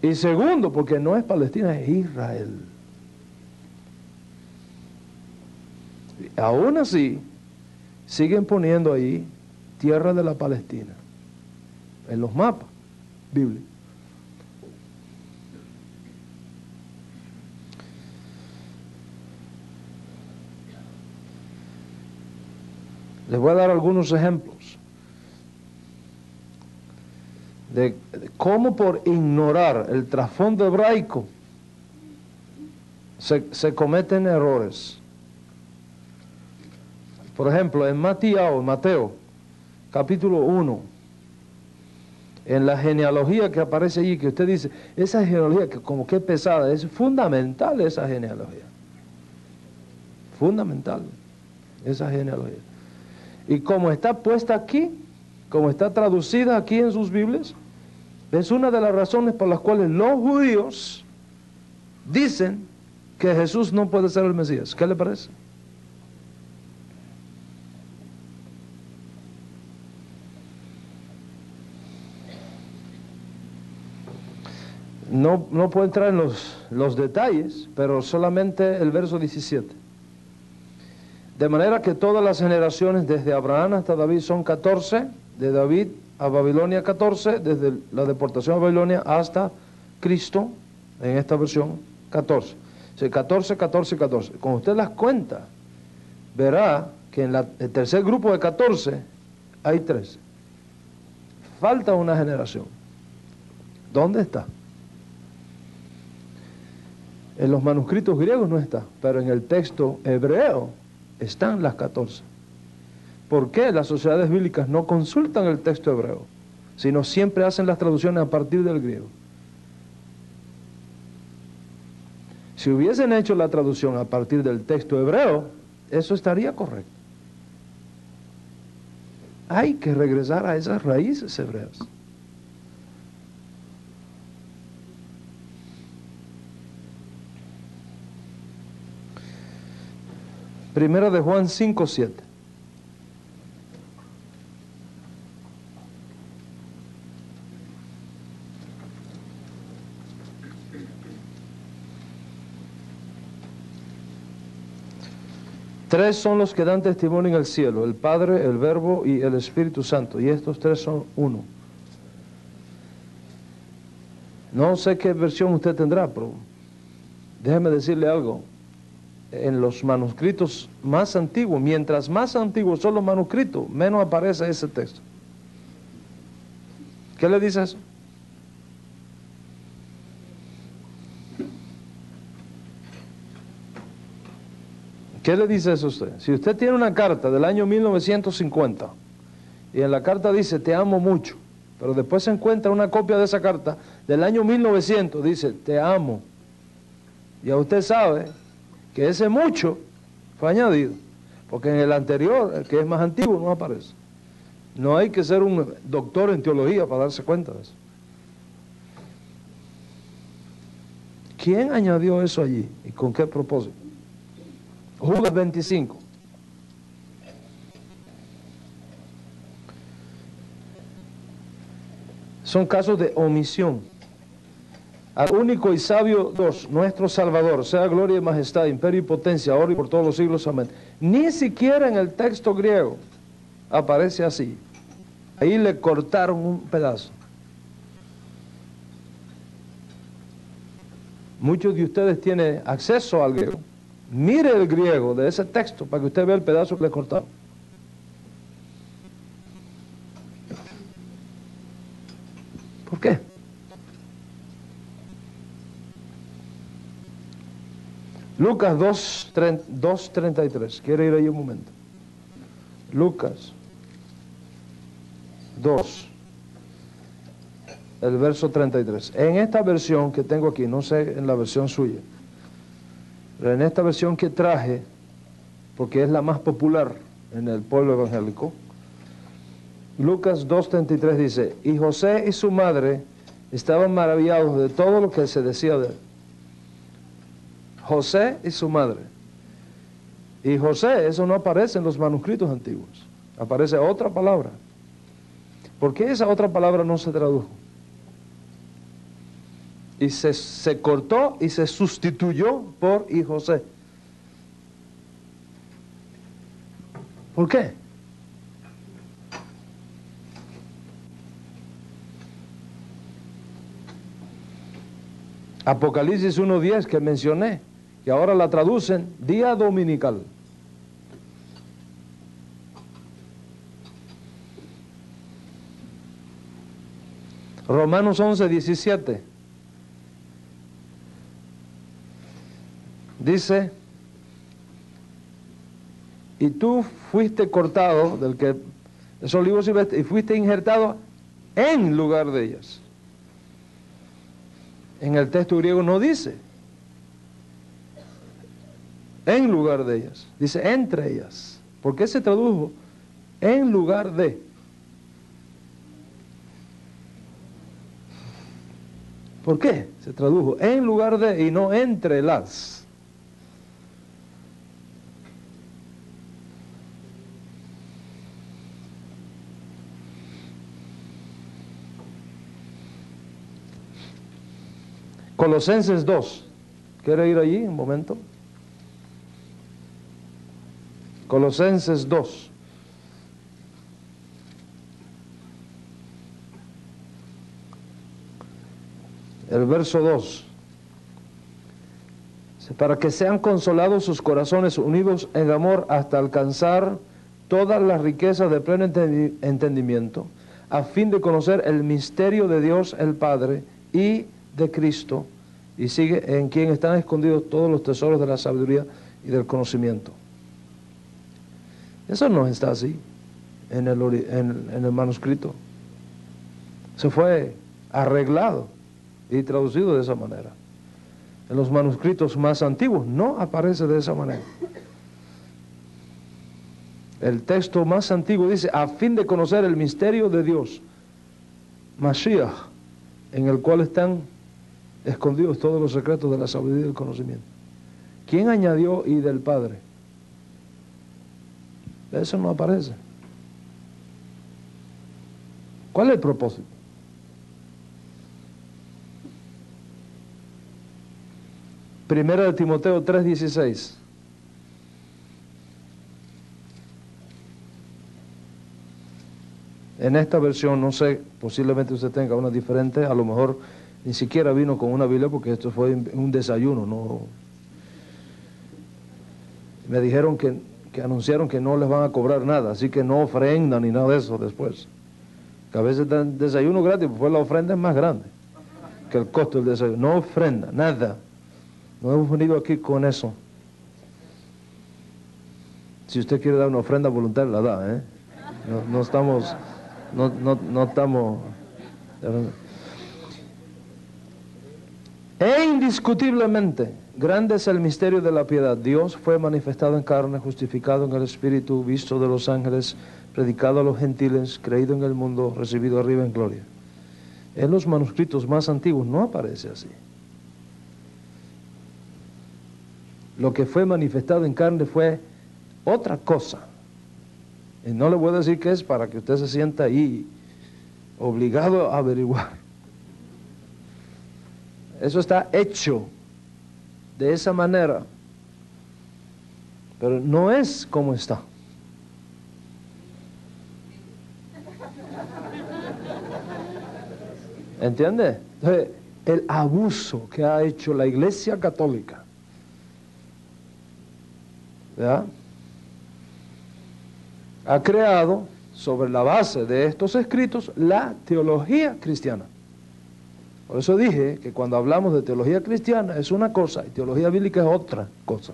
Y segundo, porque no es Palestina, es Israel. Y aún así, siguen poniendo ahí tierra de la Palestina, en los mapas bíblicos. Les voy a dar algunos ejemplos de cómo por ignorar el trasfondo hebraico se cometen errores. Por ejemplo, en Mateo, capítulo 1, en la genealogía que aparece allí, que usted dice, esa genealogía que como que pesada, es fundamental esa genealogía. Fundamental esa genealogía. Y como está puesta aquí, como está traducida aquí en sus Biblias, es una de las razones por las cuales los judíos dicen que Jesús no puede ser el Mesías. ¿Qué le parece? No puedo entrar en los detalles, pero solamente el verso 17. De manera que todas las generaciones desde Abraham hasta David son 14, de David a Babilonia 14, desde la deportación a Babilonia hasta Cristo, en esta versión 14. O sea, 14, 14, 14. Cuando usted las cuenta, verá que en el tercer grupo de 14 hay 13. Falta una generación. ¿Dónde está? En los manuscritos griegos no está, pero en el texto hebreo están las 14. ¿Por qué las sociedades bíblicas no consultan el texto hebreo, sino siempre hacen las traducciones a partir del griego? Si hubiesen hecho la traducción a partir del texto hebreo, eso estaría correcto. Hay que regresar a esas raíces hebreas. Primera de Juan 5:7. Tres son los que dan testimonio en el cielo: el Padre, el Verbo y el Espíritu Santo. Y estos tres son uno. No sé qué versión usted tendrá, pero déjeme decirle algo. En los manuscritos más antiguos, mientras más antiguos son los manuscritos, menos aparece ese texto. ¿Qué le dice eso? ¿Qué le dice eso a usted? Si usted tiene una carta del año 1950 y en la carta dice te amo mucho, pero después se encuentra una copia de esa carta del año 1900, dice te amo, ya usted sabe que ese mucho fue añadido. porque en el anterior, el que es más antiguo, no aparece. No hay que ser un doctor en teología para darse cuenta de eso. ¿Quién añadió eso allí y con qué propósito? Judas 25. Son casos de omisión. Al único y sabio Dios, nuestro Salvador, sea gloria y majestad, imperio y potencia, ahora y por todos los siglos, amén. Ni siquiera en el texto griego aparece así. Ahí le cortaron un pedazo. Muchos de ustedes tienen acceso al griego. Mire el griego de ese texto para que usted vea el pedazo que le cortaron. ¿Por qué? Lucas 2:33. ¿Quiere ir ahí un momento? Lucas 2, el verso 33. En esta versión que tengo aquí, no sé en la versión suya, pero en esta versión que traje, porque es la más popular en el pueblo evangélico, Lucas 2:33 dice: y José y su madre estaban maravillados de todo lo que se decía de él. José y su madre. Y José, eso no aparece en los manuscritos antiguos. Aparece otra palabra. ¿Por qué esa otra palabra no se tradujo? Y se cortó y se sustituyó por y José. ¿Por qué? Apocalipsis 1:10 que mencioné, que ahora la traducen día dominical. Romanos 11:17 dice: y tú fuiste cortado del que esos olivos silvestres y fuiste injertado en lugar de ellas. En el texto griego no dice en lugar de ellas, dice entre ellas. ¿Por qué se tradujo en lugar de? ¿Por qué se tradujo en lugar de y no entre las? Colosenses 2. ¿Quiere ir allí un momento? Colosenses 2. El verso 2. Para que sean consolados sus corazones unidos en amor hasta alcanzar todas las riquezas de pleno entendimiento, a fin de conocer el misterio de Dios el Padre y de Cristo, y sigue, en quien están escondidos todos los tesoros de la sabiduría y del conocimiento. Eso no está así en el manuscrito. Se fue arreglado y traducido de esa manera. En los manuscritos más antiguos no aparece de esa manera. El texto más antiguo dice: a fin de conocer el misterio de Dios, Mashiach, en el cual están escondidos todos los secretos de la sabiduría y del conocimiento. ¿Quién añadió y del Padre? Eso no aparece. ¿Cuál es el propósito? Primera de Timoteo 3:16. En esta versión, no sé, posiblemente usted tenga una diferente, a lo mejor ni siquiera vino con una Biblia porque esto fue un desayuno, no. Me dijeron que anunciaron que no les van a cobrar nada, así que no ofrendan ni nada de eso después. Que a veces dan desayuno gratis, pues la ofrenda es más grande que el costo del desayuno. No ofrenda, nada. No hemos venido aquí con eso. Si usted quiere dar una ofrenda voluntaria, la da, ¿eh? No estamos... No estamos... E indiscutiblemente, grande es el misterio de la piedad. Dios fue manifestado en carne, justificado en el Espíritu, visto de los ángeles, predicado a los gentiles, creído en el mundo, recibido arriba en gloria. En los manuscritos más antiguos no aparece así. Lo que fue manifestado en carne fue otra cosa. Y no le voy a decir qué es para que usted se sienta ahí obligado a averiguar. Eso está hecho de esa manera, pero no es como está. ¿Entiende? Entonces, el abuso que ha hecho la Iglesia Católica, ¿verdad?, ha creado sobre la base de estos escritos la teología cristiana. Por eso dije que cuando hablamos de teología cristiana es una cosa y teología bíblica es otra cosa.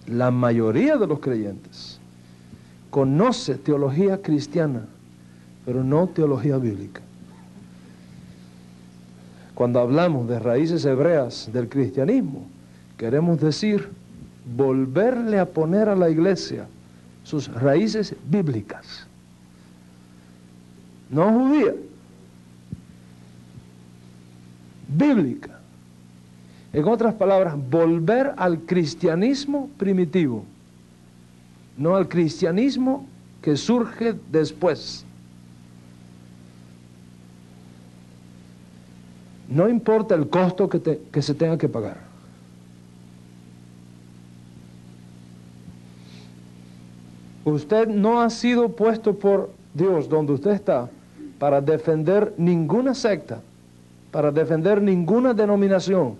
La mayoría de los creyentes conoce teología cristiana, pero no teología bíblica. Cuando hablamos de raíces hebreas del cristianismo, queremos decir volverle a poner a la iglesia sus raíces bíblicas, no judía, bíblica. En otras palabras, volver al cristianismo primitivo, no al cristianismo que surge después. No importa el costo que se tenga que pagar. Usted no ha sido puesto por Dios donde usted está para defender ninguna secta, para defender ninguna denominación,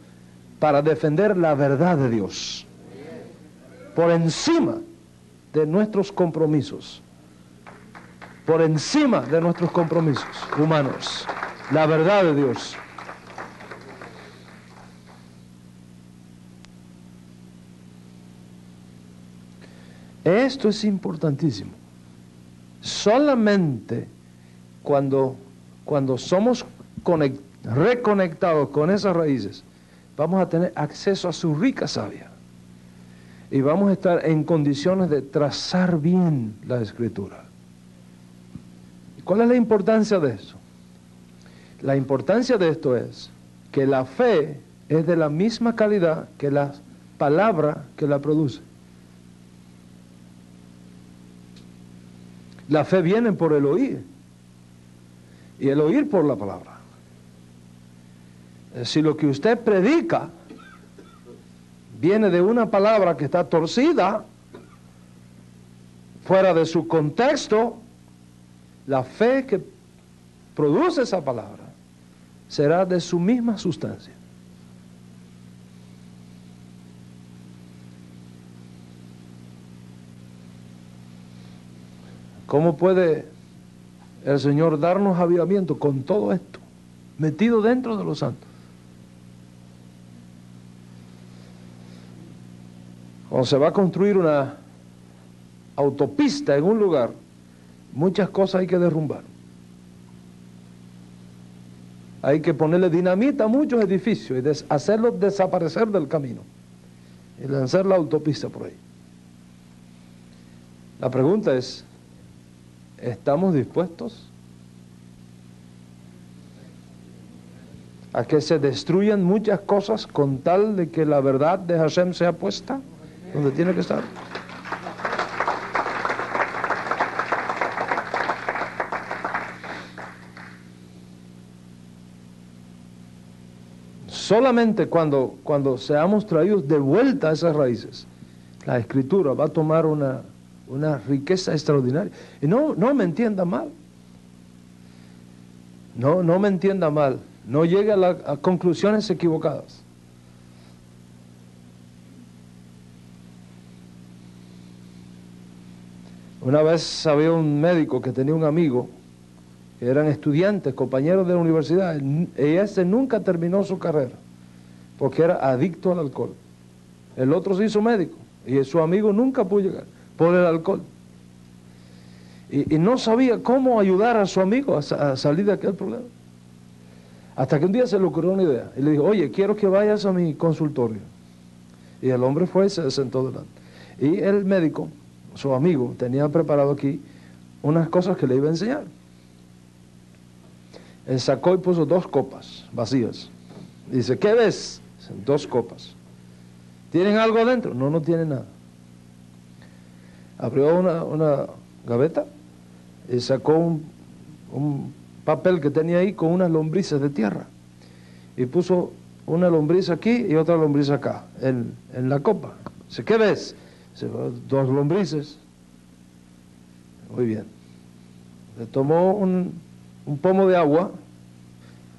para defender la verdad de Dios. Por encima de nuestros compromisos, por encima de nuestros compromisos humanos, la verdad de Dios. Esto es importantísimo. Solamente cuando somos reconectados con esas raíces, vamos a tener acceso a su rica savia. Y vamos a estar en condiciones de trazar bien la Escritura. ¿Cuál es la importancia de esto? La importancia de esto es que la fe es de la misma calidad que la palabra que la produce. La fe viene por el oír, y el oír por la palabra. Si lo que usted predica viene de una palabra que está torcida, fuera de su contexto, la fe que produce esa palabra será de su misma sustancia. ¿Cómo puede el Señor darnos avivamiento con todo esto metido dentro de los santos? Cuando se va a construir una autopista en un lugar, muchas cosas hay que derrumbar. Hay que ponerle dinamita a muchos edificios y hacerlos desaparecer del camino y lanzar la autopista por ahí. La pregunta es, ¿estamos dispuestos a que se destruyan muchas cosas con tal de que la verdad de Hashem sea puesta donde tiene que estar? Solamente cuando seamos traídos de vuelta a esas raíces, la Escritura va a tomar una riqueza extraordinaria. Y no me entienda mal. No me entienda mal. No llegue a conclusiones equivocadas. Una vez había un médico que tenía un amigo, que eran estudiantes, compañeros de la universidad, y ese nunca terminó su carrera, porque era adicto al alcohol. El otro se hizo médico, y su amigo nunca pudo llegar, por el alcohol. Y no sabía cómo ayudar a su amigo a salir de aquel problema. Hasta que un día se le ocurrió una idea. Y le dijo, oye, quiero que vayas a mi consultorio. Y el hombre fue y se sentó delante. Y el médico, su amigo, tenía preparado aquí unas cosas que le iba a enseñar. Él sacó y puso 2 copas vacías. Y dice, ¿qué ves? Dicen, 2 copas. ¿Tienen algo adentro? No, no tienen nada. Abrió una gaveta y sacó un papel que tenía ahí con unas lombrices de tierra. Y puso una lombriz aquí y otra lombriz acá, en la copa. Dice, ¿qué ves? Dice, 2 lombrices. Muy bien. Le tomó un pomo de agua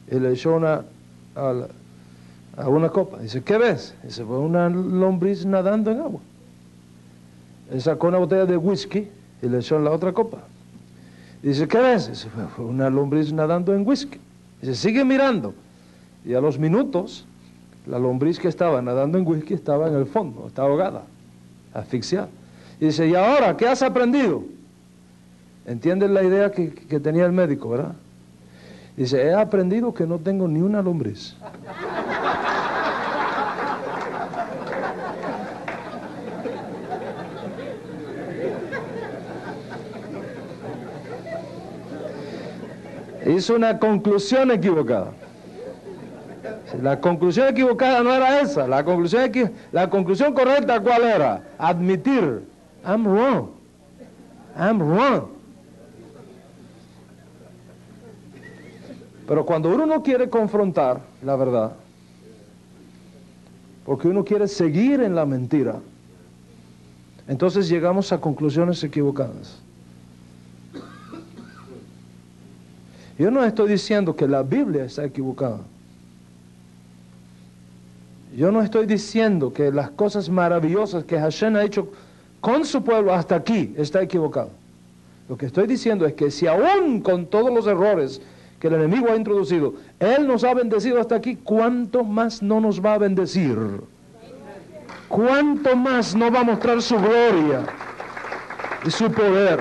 y le echó a una copa. Dice, ¿qué ves? Dice, fue una lombriz nadando en agua. Él sacó una botella de whisky y le echó en la otra copa. Dice, ¿qué ves? Dice, fue una lombriz nadando en whisky. Dice, sigue mirando. Y a los minutos, la lombriz que estaba nadando en whisky estaba en el fondo, estaba ahogada, asfixiada. Y dice, ¿y ahora qué has aprendido? ¿Entiendes la idea que tenía el médico, verdad? Dice, he aprendido que no tengo ni una lombriz. Hizo una conclusión equivocada. La conclusión equivocada no era esa. La conclusión correcta, ¿cuál era? Admitir, I'm wrong. I'm wrong. Pero cuando uno no quiere confrontar la verdad, porque uno quiere seguir en la mentira, entonces llegamos a conclusiones equivocadas. Yo no estoy diciendo que la Biblia está equivocada. Yo no estoy diciendo que las cosas maravillosas que Hashem ha hecho con su pueblo hasta aquí está equivocado. Lo que estoy diciendo es que si aún con todos los errores que el enemigo ha introducido, Él nos ha bendecido hasta aquí, ¿cuánto más no nos va a bendecir? ¿Cuánto más no va a mostrar su gloria y su poder?